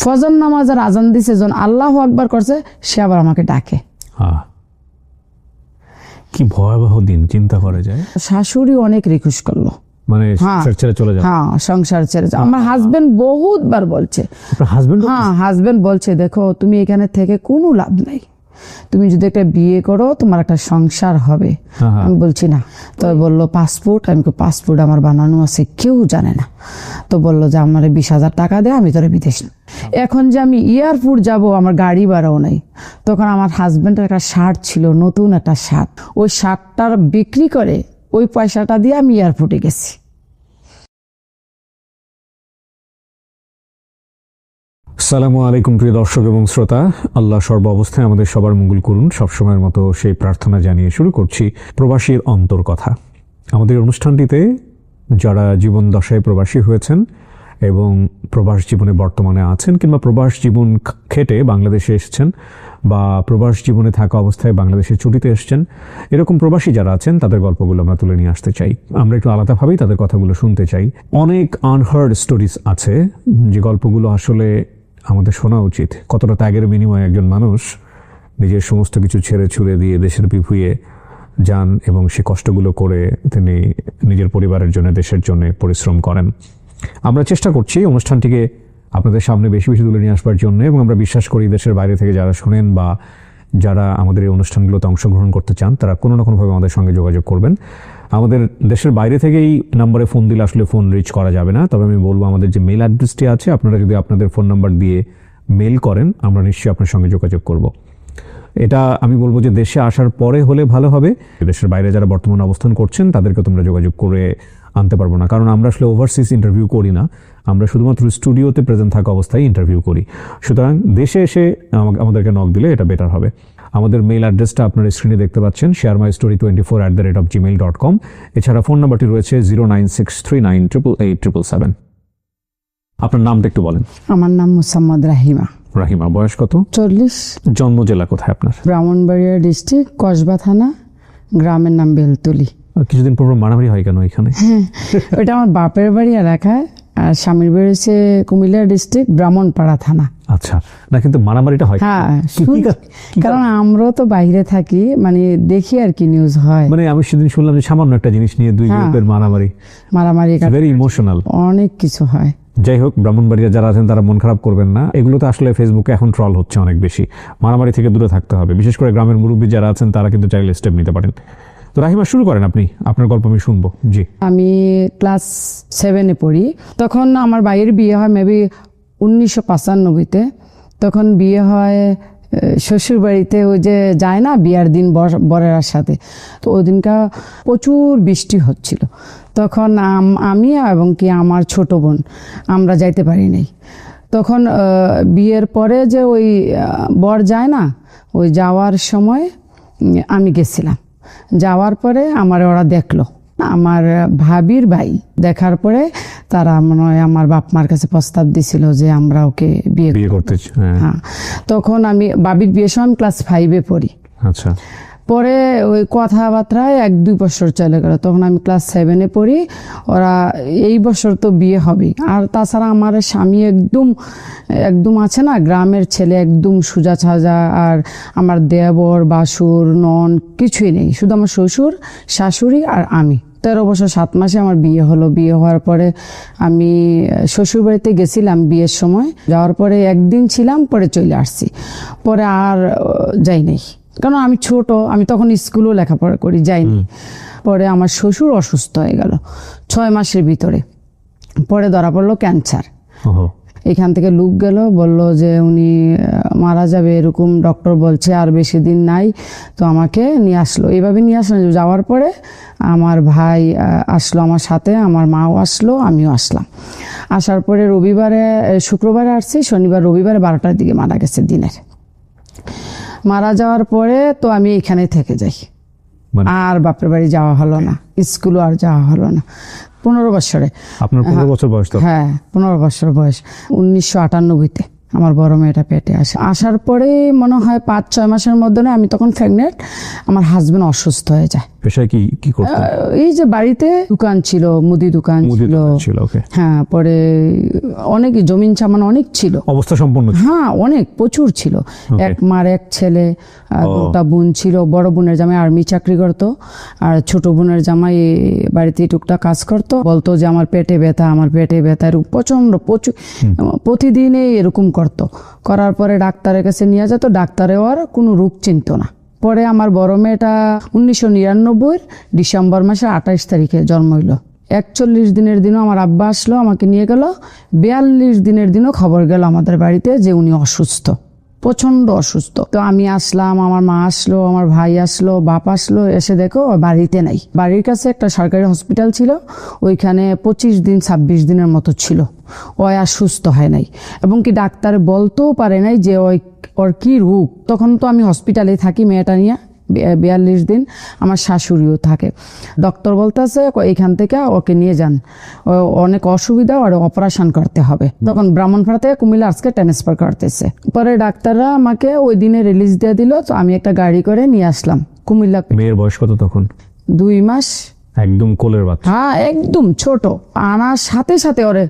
ফজর নামাজের আজান দিছে, যখন আল্লাহু আকবার করছে, সে আবার আমাকে ডাকে। কি ভয়াবহ দিন, চিন্তা করা যায়। শাশুড়ি অনেক রিকোয়েস্ট করলো, মানে ছেড়ে চলে যাও। হ্যাঁ, সংসার ছেড়ে যাও। আমার হাজবেন্ড বহুতবার বলছে, হাজবেন্ড বলছে, দেখো তুমি এখানে থেকে কোনো লাভ নাই, তুমি যদি একটা বিয়ে করো তোমার একটা সংসার হবে। আমি বলছি না। তো বললো পাসপোর্ট, আমি পাসপোর্ট আমার বানানো আছে, কেউ জানে না। তো বললো যে আমার 20,000 টাকা দে, আমি তোরা বিদেশ। এখন যে আমি এয়ারপোর্ট যাব, আমার গাড়ি ভাড়াও নাই। তখন আমার হাজবেন্ডের একটা শার্ট ছিল, নতুন একটা শার্ট, ওই শার্টটার বিক্রি করে ওই পয়সাটা দিয়ে আমি এয়ারপোর্টে গেছি। আসসালামু আলাইকুম প্রিয় দর্শক এবং শ্রোতা, আল্লাহ সর্ব অবস্থায় আমাদের সবার মঙ্গল করুন, সবসময়ের মতো সেই প্রার্থনা জানিয়ে শুরু করছি প্রবাসীর অন্তর কথা। আমাদের অনুষ্ঠানটিতে যারা জীবন দশায় প্রবাসী হয়েছেন এবং প্রবাস জীবনে বর্তমানে আছেন, কিংবা প্রবাস জীবন খেটে বাংলাদেশে এসেছেন, বা প্রবাস জীবনে থাকা অবস্থায় বাংলাদেশে ছুটিতে এসেছেন, এরকম প্রবাসী যারা আছেন তাদের গল্পগুলো আমরা তুলে নিয়ে আসতে চাই। আমরা একটু আলাদাভাবেই তাদের কথাগুলো শুনতে চাই। অনেক আনহার্ড স্টোরিজ আছে, যে গল্পগুলো আসলে আমাদের শোনা উচিত। কতটা ত্যাগের বিনিময়ে একজন মানুষ নিজের সমস্ত কিছু ছেড়ে ছুড়ে দিয়ে দেশের বিভুঁয়ে যান এবং সে কষ্টগুলো করে তিনি নিজের পরিবারের জন্য, দেশের জন্য পরিশ্রম করেন। আমরা চেষ্টা করছি অনুষ্ঠানটিকে আপনাদের সামনে বেশি বেশি তুলে নিয়ে আসবার জন্য, এবং আমরা বিশ্বাস করি দেশের বাইরে থেকে যারা শোনেন বা যারা আমাদের এই অনুষ্ঠানগুলোতে অংশগ্রহণ করতে চান, তারা কোনো না কোনোভাবে আমাদের সঙ্গে যোগাযোগ করবেন। আমাদের দেশের বাইরে থেকেই নাম্বারে ফোন দিলে আসলে ফোন রিচ করা যাবে না, তবে আমি বলবো আমাদের যে মেল অ্যাড্রেসটি আছে, আপনারা যদি আপনাদের ফোন নাম্বার দিয়ে মেল করেন, আমরা নিশ্চয়ই আপনার সঙ্গে যোগাযোগ করব। এটা আমি বলবো যে দেশে আসার পরে হলে ভালো হবে। দেশের বাইরে যারা বর্তমানে অবস্থান করছেন তাদেরকে তোমরা যোগাযোগ করে আনতে পারবো না, কারণ আমরা আসলে ওভারসিজ ইন্টারভিউ করি না, আমরা শুধুমাত্র স্টুডিওতে প্রেজেন্ট থাকা অবস্থায় ইন্টারভিউ করি। সুতরাং দেশে এসে আমাদেরকে নক দিলে এটা বেটার হবে। আমাদের মেইল অ্যাড্রেসটা আপনার স্ক্রিনে দেখতে পাচ্ছেন, sharemystory24@gmail.com। এছাড়া ফোন নাম্বারটি রয়েছে 09639887777। আপনার নামটা একটু বলেন। আমার নাম মোসাম্মদ রাহিমা। রাহিমা, বয়স কত? 40। জন্ম জেলা কোথায় আপনার? ব্রাহ্মণবাড়িয়া ডিস্ট্রিক্ট, কসবা থানা, গ্রামের নাম বেলতলি। কিছুদিন পর মারামারি হয় কেন এখানে? ওটা আমার বাপের বাড়ি এলাকায়, আর স্বামীর বাড়ি হচ্ছে কুমিল্লা ডিস্ট্রিক্ট, ব্রাহ্মণপাড়া থানা। আচ্ছা, না কিন্তু মারামারিটা হয়? হ্যাঁ, কারণ আমরাও তো বাইরে থাকি, মানে দেখি আর কি নিউজ হয়। মানে আমি সেদিন শুনলাম যে সামান্য একটা জিনিস নিয়ে দুই গ্রুপের মারামারি, ভেরি ইমোশনাল, অনেক কিছু হয়। যাই হোক, ব্রাহ্মণবাড়িয়া যারা আছেন তারা মন খারাপ করবেন না, এগুলো তো আসলে ফেসবুকে এখন ট্রল হচ্ছে অনেক বেশি। মারামারি থেকে দূরে থাকতে হবে, বিশেষ করে গ্রামের মুরব্বী যারা আছেন তারা কিন্তু চাইলে স্টেপ নিতে পারেন। তো রাহিমা, শুরু করেন আপনি, আপনার গল্প আমি শুনবো। জি। আমি ক্লাস 7-এ পড়ি, তখন আমার ভাইয়ের বিয়ে হয় মেবি 1995-তে। তখন বিয়ে হয় শ্বশুর বাড়িতে, ওই যে যায় না বিয়ার দিন বরের সাথে, তো ওই দিনকা প্রচুর বৃষ্টি হচ্ছিল। তখন আমি এবং কি আমার ছোট বোন আমরা যাইতে পারি নাই। তখন বিয়ের পরে যে ওই বর যায় না, ওই যাওয়ার সময় আমি গেছিলাম। যাওয়ার পরে আমার ওরা দেখলো, আমার ভাবির ভাই দেখার পরে তারা মনে হয় আমার বাপ মার কাছে প্রস্তাব দিছিল যে আমরা ওকে বিয়ে করতে। হ্যাঁ, তখন আমি ভাবির বিয়ের সময় ক্লাস 5-এ পড়ি। আচ্ছা। পরে ওই কথাবার্তায় 1-2 বছর চলে গেল, তখন আমি ক্লাস 7-এ পড়ি। ওরা এই বছর তো বিয়ে হবে। আর তাছাড়া আমার স্বামী একদম আছে না, গ্রামের ছেলে, একদম সোজা সাজা। আর আমার দেবর, বাসুর, নন কিছুই নেই, শুধু আমার শ্বশুর, শাশুড়ি আর আমি। 13 বছর 7 মাসে আমার বিয়ে হলো। বিয়ে হওয়ার পরে আমি শ্বশুর বাড়িতে গেছিলাম বিয়ের সময়। যাওয়ার পরে একদিন ছিলাম, পরে চলে আসছি। পরে আর যাই নাই, কারণ আমি ছোট, আমি তখন স্কুলেও লেখাপড়া করি, যাইনি। পরে আমার শ্বশুর অসুস্থ হয়ে গেল 6 মাসের ভিতরে। পরে ধরা পড়লো ক্যান্সার। এখান থেকে লোক গেল, বলল যে উনি মারা যাবে, এরকম ডক্টর বলছে, আর বেশি দিন নাই। তো আমাকে নিয়ে আসলো, এইভাবে নিয়ে আসলো। যাওয়ার পরে আমার ভাই আসলো আমার সাথে, আমার মাও আসলো, আমিও আসলাম। আসার পরে শুক্রবারে আসছি, শনিবার রবিবারে 12টার দিকে মারা গেছে দিনের। মারা যাওয়ার পরে তো আমি এখানে থেকে যাই, আর বাপের বাড়ি যাওয়া হলো না, স্কুলও আর যাওয়া হলো না। 15 বছরে। আপনার 15 বছর বয়স? হ্যাঁ, 15 বছর বয়স, 1998-তে আমার বড় মেয়েটা পেটে আসে। আসার পরে মনে হয় 5-6 মাসের মধ্যে না, আমি তখন প্রেগনেন্ট, আমার হাজবেন্ড অসুস্থ হয়ে যায়। পেশায় কি করতেন? এই যে বাড়িতে দোকান ছিল, মুদি দোকান ছিল। ওকে। হ্যাঁ, পরে অনেক জমিন সামান অনেক ছিল, অবস্থা সম্পন্ন ছিল। হ্যাঁ অনেক প্রচুর ছিল। এক মার এক ছেলে, আর 2টা বোন ছিল। বড় বোনের জামাই আর্মি চাকরি করতো, আর ছোট বোনের জামাই বাড়িতে টুকটাক কাজ করতো। বলতো যে আমার পেটে ব্যথা, আমার পেটে ব্যথা, এরকম প্রচুর প্রতিদিনই এরকম করতো। করার পরে ডাক্তারের কাছে নিয়ে যেত, ডাক্তারেও আর কোনো রোগ চিনতো না। পরে আমার বড় মেয়েটা 1999 ডিসেম্বর মাসের 28 তারিখে জন্ম হইল। 41 দিনের দিনও আমার আব্বা আসলো, আমাকে নিয়ে গেল। 42 দিনের দিনও খবর গেল আমাদের বাড়িতে যে উনি অসুস্থ, প্রচন্ড অসুস্থ। তো আমি আসলাম, আমার মা আসলো, আমার ভাই আসলো, বাপ আসলো, এসে দেখো বাড়িতে নাই। বাড়ির কাছে একটা সরকারি হসপিটাল ছিল, ওইখানে 25 দিন 26 দিনের মতো ছিল। ওই আর সুস্থ হয় নাই, এবং কি ডাক্তার বলতেও পারে নাই যে ওর কি রোগ। তখন তো আমি হসপিটালে থাকি মেয়েটা নিয়ে 42 দিন, আমার শাশুড়িও থাকে। ডক্টর বলতেছে এখান থেকে ওকে নিয়ে যান, অনেক অসুবিধা, আর অপারেশন করতে হবে। তখন ব্রাহ্মণপাড়া থেকে কুমিল্লা আজকে ট্রান্সফার করতেছে। পরে ডাক্তাররা আমাকে ওই দিনে রিলিজ দিয়ে দিল। তো আমি একটা গাড়ি করে নিয়ে আসলাম কুমিল্লা। মেয়ের বয়স কত তখন? 2 মাস। একদম কোলের বাচ্চা। হ্যাঁ, একদম ছোট। আনার সাথে সাথে ওরে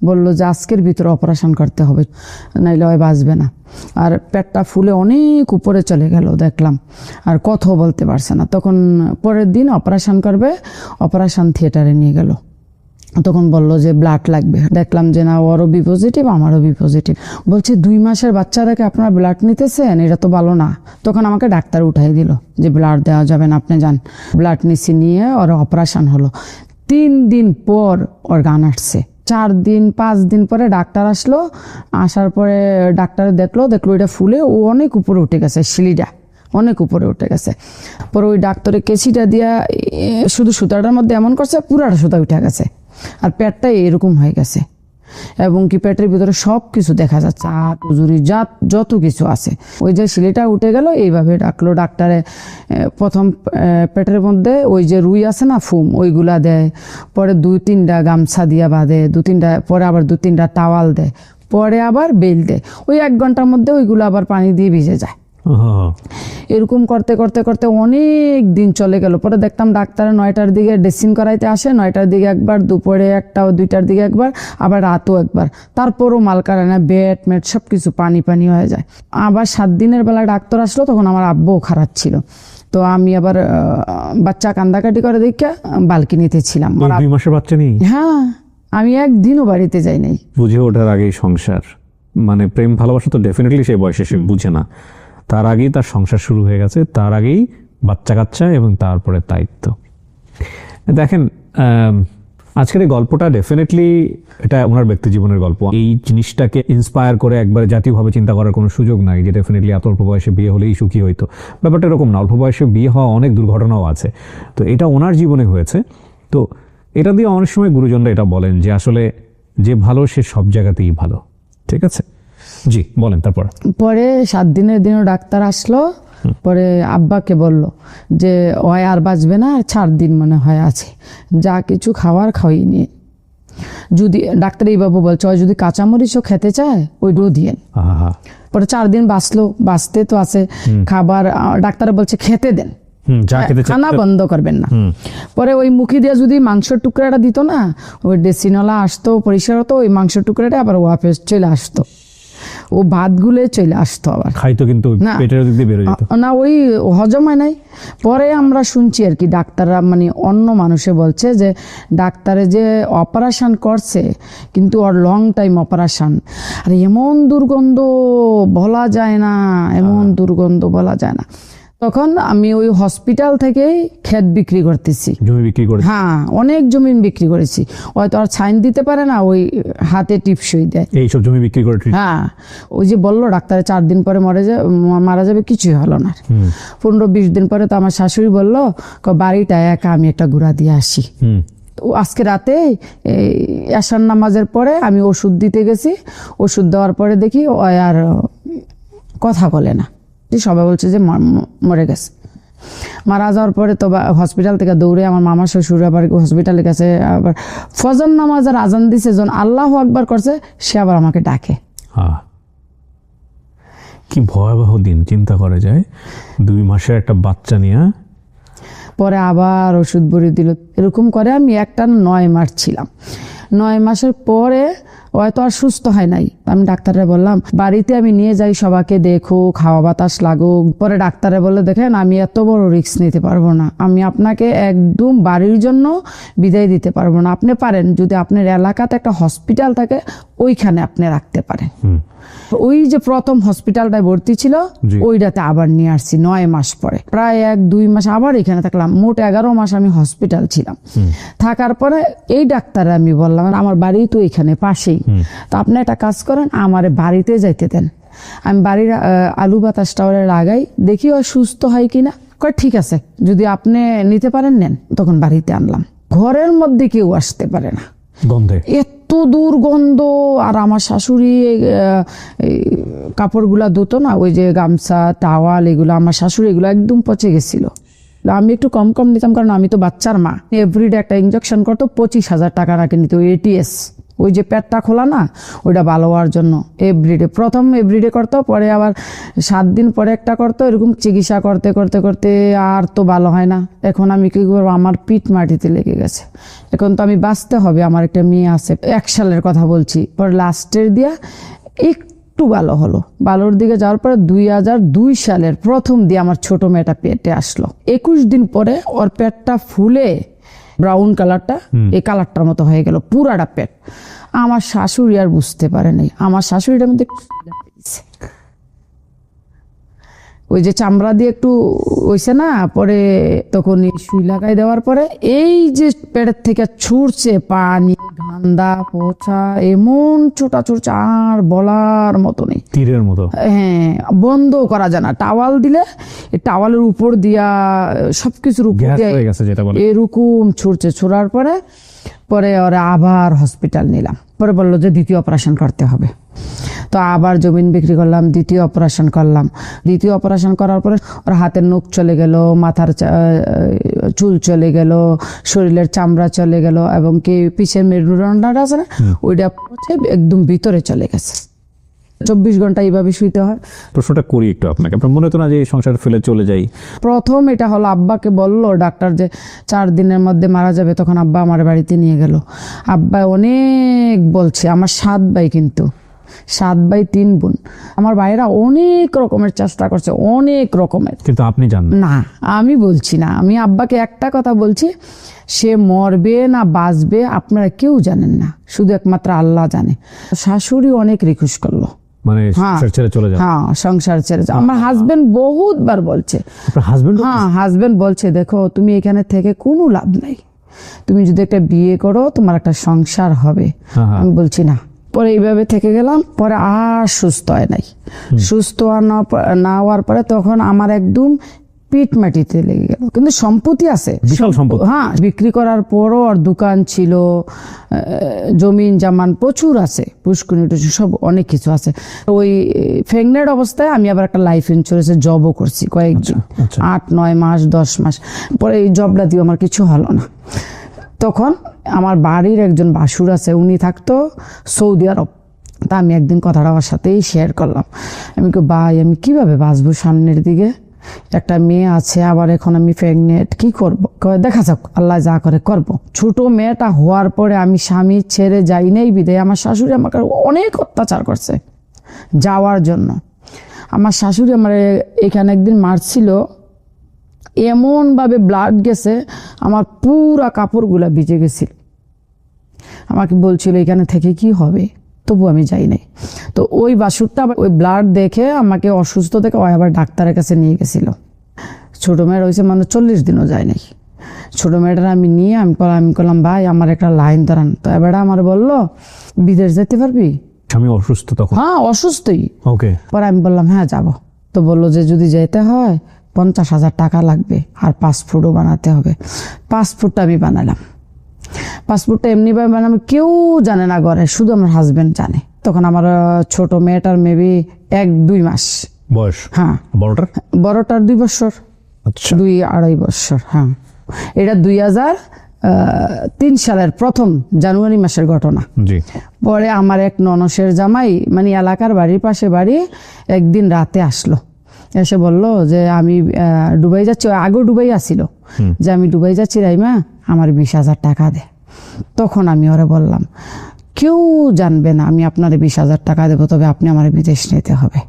বললো যে আজকের ভিতরে অপারেশন করতে হবে, নাইলে ওই বাঁচবে না। আর পেটটা ফুলে অনেক উপরে চলে গেল দেখলাম, আর কথাও বলতে পারছে না। তখন পরের দিন অপারেশন করবে, অপারেশন থিয়েটারে নিয়ে গেল। তখন বললো যে ব্লাড লাগবে। দেখলাম যে না, ওরও বি পজিটিভ, আমারও বি পজিটিভ। বলছে 2 মাসের বাচ্চাটাকে আপনারা ব্লাড নিতেছেন, এটা তো ভালো না। তখন আমাকে ডাক্তার উঠাই দিল যে ব্লাড দেওয়া যাবে না, আপনি যান। ব্লাড নিচে নিয়ে ওর অপারেশন হলো। 3 দিন পর ওর গান আসছে। 4 দিন 5 দিন পরে ডাক্তার আসলো। আসার পরে ডাক্তার দেখলো এটা ফুলে ও অনেক উপরে উঠে গেছে, সিঁড়িটা অনেক উপরে উঠে গেছে। পরে ওই ডাক্তারের কেসিটা দিয়া শুধু সুতাটার মধ্যে এমন করছে, পুরাটা সুতা উঠে গেছে, আর পেটটা এরকম হয়ে গেছে। এবং কি পেটের ভিতরে সব কিছু দেখা যাচ্ছে, আজুরি যত কিছু আছে। ওই যে সিলিটা উঠে গেল, এইভাবে ডাকলো ডাক্তারে। প্রথম পেটের মধ্যে ওই যে রুই আছে না, ফুম, ওইগুলা দেয়। পরে 2-3টা গামছা দিয়া বাঁধে, 2-3টা, পরে আবার 2-3টা টাওয়াল দেয়, পরে আবার বেল দেয়। ওই 1 ঘন্টার মধ্যে ওইগুলো আবার পানি দিয়ে ভিজে যায়। এরকম করতে করতে করতে অনেক দিন চলে গেল। পরে দেখতাম ডাক্তার 9টার দিকে ড্রেসিং করাইতে আসে, 9টার দিকে একবার, দুপুরে একটা, 2টার দিকে একবার, আবার রাতও একবার। তারপরও মাল কাড়ে না, বেড মেট সব কিছু পানি হয়ে যায়। আবার 7 দিনের বেলা ডাক্তার আসলো, তখন আমার আব্বুও খারাপ ছিল। তো আমি আবার বাচ্চা কান্দাকাটি করে দেখে বালকিনিতে ছিলাম। 2 মাসের বাচ্চা নেই? হ্যাঁ, আমি একদিনও বাড়িতে যাই নাই। বুঝে ওঠার আগেই সংসার, মানে প্রেম ভালোবাসা তো ডেফিনেটলি সেই বয়সে সে বুঝে না। তার আগেই তার সংসার শুরু হয়ে গেছে, তার আগেই বাচ্চা কাচ্চা, এবং তারপরে দায়িত্ব। দেখেন, আজকের এই গল্পটা ডেফিনেটলি এটা ওনার ব্যক্তি জীবনের গল্প। এই জিনিসটাকে ইন্সপায়ার করে একবার জাতীয়ভাবে চিন্তা করার কোনো সুযোগ নাই যে ডেফিনেটলি এত অল্প বয়সে বিয়ে হলেই সুখী হইতো। ব্যাপারটা এরকম না, অল্প বয়সে বিয়ে হওয়া অনেক দুর্ঘটনাও আছে। তো এটা ওনার জীবনে হয়েছে। তো এটা দিয়ে অনেক সময় গুরুজনরা এটা বলেন যে আসলে যে ভালো সে সব জায়গাতেই ভালো। ঠিক আছে, জি বলেন। তারপর পরে 7 দিনের দিনও ডাক্তার আসলো। পরে আব্বাকে বলল যে ওই আর বাঁচবে না, আর 4 দিন মনে হয় আছে, যা কিছু খাওয়ার খাওয়াই নিয়ে। যদি ডাক্তার এইভাবে বলছে, ওই যদি কাঁচামরিচও খেতে চায় ওইটাও দিয়েন। পরে 4 দিন বাঁচতে তো আছে। খাবার ডাক্তার বলছে খেতে দেন, খানা বন্ধ করবেন না। পরে ওই মুখি দিয়ে যদি মাংসের টুকরাটা দিত না, ওই ডেসিনলা আসতো, পরিষ্কার হতো, ওই মাংসের টুকরাটা আবার ওয়াপেস চলে আসতো, ও ভাত গুলে চলে আসতো, আবার খাইতো, কিন্তু পেটের দিক দিয়ে বের হয়ে যেত না, ওই হজম হয় নাই। পরে আমরা শুনছি আর কি, ডাক্তাররা মানে অন্য মানুষে বলছে যে ডাক্তারে যে অপারেশন করছে, কিন্তু ওর লং টাইম অপারেশন, আর এমন দুর্গন্ধ বলা যায় না, এমন দুর্গন্ধ বলা যায় না। তখন আমি ওই হসপিটাল থেকে ক্ষেত বিক্রি করতেছি, জমি বিক্রি করে। হ্যাঁ, অনেক জমি বিক্রি করেছি। হয়তো আর সাইন দিতে পারে না, ওই হাতে টিপসই দেয়, এইসব জমি বিক্রি করে। হ্যাঁ, ওই যে বললো ডাক্তারে 4 দিন পরে মারা যাবে, কিছুই হলো না। 15-20 দিন পরে তো আমার শাশুড়ি বললো বাড়িটা একা আমি একটা ঘুরা দিয়ে আসি। আজকে রাতে এশার নামাজের পরে আমি ওষুধ দিতে গেছি, ওষুধ দেওয়ার পরে দেখি ও আর কথা বলে না, সবাই বলছে যে মরে গেছে। মারা যাওয়ার পরে তো হসপিটাল থেকে দৌড়ে আমার মামা শ্বশুর আবার হসপিটালে গেছে। আবার ফজর নামাজের আজান দিছে, যখন আল্লাহু আকবার করছে, সে আবার আমাকে ডাকে। কি ভয়াবহ দিন, চিন্তা করা যায়। 2 মাসের একটা বাচ্চা নিয়ে। পরে আবার ওষুধ ভরে দিল, এরকম করে আমি একটা 9 মাস ছিলাম। 9 মাসের পরে হয়তো আর সুস্থ হয় নাই। আমি ডাক্তারে বললাম বাড়িতে আমি নিয়ে যাই, সবাইকে দেখো, খাওয়া বাতাস লাগুক। পরে ডাক্তারে বলে দেখেন আমি এত বড় রিস্ক নিতে পারবো না, আমি আপনাকে একদম বাড়ির জন্য বিদায় দিতে পারবো না। আপনি পারেন যদি আপনার এলাকাতে একটা হসপিটাল থাকে ওইখানে আপনি রাখতে পারেন। ওই যে প্রথম হসপিটালটায় ভর্তি ছিল জি। ওইটাতে আবার নিয়ে আসছি 9 মাস পরে। প্রায় 1-2 মাস আবার এখানে থাকলাম, মোট 11 মাস আমি হসপিটাল ছিলাম। থাকার পরে এই ডাক্তারে আমি বললাম আমার বাড়ি তো এখানে পাশেই, তো আপনি একটা কাজ করেন আমার বাড়িতে যাইতে দেন, আমি বাড়ির আলু বাতাসটা ওরা লাগাই, দেখি ও সুস্থ হয় কিনা। কয় ঠিক আছে, যদি আপনি নিতে পারেন নেন। তখন বাড়িতে আনলাম, ঘরের মধ্যে কেউ আসতে পারে না, গন্ধে এত দুর্গন্ধ। আর আমার শাশুড়ি এই কাপড়গুলা ধুতো না, ওই যে গামছা টাওয়াল এগুলো, আমার শাশুড়ি এগুলো একদম পচে গেছিল। আমি একটু কম কম নিতাম কারণ আমি তো বাচ্চার মা। এভরিডে একটা ইঞ্জেকশন করতো, 25,000 টাকা নাকি নিত, ATS, ওই যে পেটটা খোলা না ওইটা ভালো হওয়ার জন্য। প্রথম এভরিডে করতো, পরে আবার 7 দিন পরে একটা করতো, এরকম চিকিৎসা করতে করতে করতে আর তো ভালো হয় না। এখন আমি কি করবো, আমার পিঠ মাটিতে লেগে গেছে। এখন তো আমি বাঁচতে হবে, আমার একটা মেয়ে আছে, 1 সালের কথা বলছি। পরে লাস্টের দিয়া একটু ভালো হলো, ভালোর দিকে যাওয়ার পরে 2002 সালের প্রথম দিয়ে আমার ছোট মেয়েটা পেটে আসলো। 21 দিন পরে ওর পেটটা ফুলে ব্রাউন কালারটা এই কালারটার মতো হয়ে গেল, পুরাটা পেট। আমার শাশুড়ি আর বুঝতে পারে নাই, আমার শাশুড়িটার মধ্যে ওই যে চামড়া দিয়ে একটু হইছে না, পরে তখন সুই লাগাই দেওয়ার পরে এই যে পেটের থেকে ছুটছে পানি, গান্দা, পচা, এমন ছোটা ছুটছে আর বলার মতো নেই, তীরের মতো। হ্যাঁ, বন্ধ করা যায় না। টাওয়াল দিলে টাওয়ালের উপর দিয়া সবকিছুর উপর গ্যাস দিয়ে হয়ে গেছে যেটা বলে। এরকম ছুটছে। ছোড়ার পরে ওরা আবার হসপিটাল নিলাম, পরে বললো যে দ্বিতীয় অপারেশন করতে হবে। তো আবার জমিন বিক্রি করলাম, দ্বিতীয় অপারেশন করলাম। দ্বিতীয় অপারেশন করার পরে ওর হাতের নখ চলে গেল, মাথার চুল চলে গেল, শরীরের চামড়া চলে গেল, এবং কি পিছের মেরুদণ্ডটা আছে না ওইটা একদম ভিতরে চলে গেছে। 24 ঘন্টা এইভাবে শুইতে হয়। প্রশ্নটা করি একটু আপনাকে, আপনার মনে হতো না যে এই সংসার ফেলে চলে যাই? প্রথম এটা হলো আব্বাকে বললো ডাক্তার যে 4 দিনের মধ্যে মারা যাবে, তখন আব্বা আমার বাড়িতে নিয়ে গেল। আব্বা অনেক বলছে, আমার 7 ভাই, কিন্তু 7 ভাই 3 বোন, আমার ভাইরা অনেক রকমের চেষ্টা করছে, অনেক রকমের, কিন্তু আপনি জানেন না। আমি বলছি না, আমি আব্বাকে একটা কথা বলছি, সে মরবে না বাঁচবে আপনারা কেউ জানেন না, শুধু একমাত্র আল্লাহ জানে। শাশুড়ি অনেক রিকোয়েস্ট করলো, মানে সংসার ছেড়ে চলে যান। হ্যাঁ, সংসার ছেড়ে যাও। আমার হাজবেন্ড বহুতবার বলছে, আপনার হাজবেন্ড? হ্যাঁ, হাজবেন্ড বলছে দেখো তুমি এখানে থেকে কোনো লাভ নাই, তুমি যদি একটা বিয়ে করো তোমার একটা সংসার হবে। আমি বলছি না। পরে এইভাবে থেকে গেলাম, পরে আর সুস্থ হয় নাই। সুস্থ না হওয়ার পরে তখন আমার একদম পিঠ মাটিতে লেগে গেল, কিন্তু সম্পত্তি আছে, বিশাল সম্পত্তি। হ্যাঁ, বিক্রি করার পরও আর দোকান ছিল, জমিন জামান প্রচুর আছে, পুষ্কুনি টুসকুনি সব অনেক কিছু আছে। ওই প্রেগনেন্ট অবস্থায় আমি আবার একটা লাইফ ইন্স্যুরেন্সে জবও করছি কয়েকদিন, 8-9 মাস 10 মাস। পরে এই জবটা দিয়ে আমার কিছু হলো না। তখন আমার বাড়ির একজন ভাসুর আছে, উনি থাকতো সৌদি আরব। তা আমি একদিন কথাটা আমার সাথেই শেয়ার করলাম। আমি ভাই আমি কিভাবে বাঁচবো সামনের দিকে, একটা মেয়ে আছে, আবার এখন আমি প্রেগনেন্ট, কি করবো? দেখা যাক, আল্লাহ যা করে করব। ছোট মেয়েটা হওয়ার পরে আমি স্বামী ছেড়ে যাই নাই বিদায় আমার শাশুড়ি আমাকে অনেক অত্যাচার করছে যাওয়ার জন্য। আমার শাশুড়ি আমার এখানে একদিন মারছিল, এমন ভাবে ব্লাড গেছে, আমার পুরা কাপড়গুলা ভিজে গেছিল। আমাকে বলছিল এখানে থেকে কি হবে, তবু আমি যাই নাই। তো ওই বাসুরটা আবার ওই ব্লাড দেখে আমাকে অসুস্থ দেখে ওই আবার ডাক্তারের কাছে নিয়ে গেছিল। ছোট মেয়ের হয়েছে মানে 40 দিনও যায় নাই। ছোট মেয়েটার আমি নিয়ে আমি করলাম ভাই আমার একটা লাইন ধরান। তো এবার আমার বললো বিদেশ যেতে পারবি? আমি অসুস্থ তখন। হ্যাঁ, অসুস্থই। ওকে। পরে আমি বললাম হ্যাঁ যাব। তো বললো যে যদি যেতে হয় 50,000 টাকা লাগবে, আর পাসপোর্টও বানাতে হবে। পাসপোর্টটা আমি বানালাম। পাসপোর্টটা এমনিভাবে বানালাম, কেউ জানে না ঘরে, শুধু আমার হাজবেন্ড জানে। তখন আমার ছোট মেয়েটার মেবি 1-2 মাস বয়স। হ্যাঁ, বড়টার 2 বছর, আচ্ছা 2-2.5 বছর। হ্যাঁ, এটা 3 সালের প্রথম জানুয়ারি মাসের ঘটনা। জি। পরে আমার এক ননসের জামাই, মানে এলাকার বাড়ির পাশে বাড়ি, একদিন রাতে আসলো, এসে বলল যে আমি দুবাই যাচ্ছি। আগেও দুবাই আসছিল, যে আমি দুবাই যাচ্ছি রাইমা, আমার 20,000 টাকা দে। তখন আমি ওরে বললাম, কেউ জানবে না আমি আপনার 20,000 টাকা দেবো, তবে আপনি আমার বিদেশ নিতে হবে।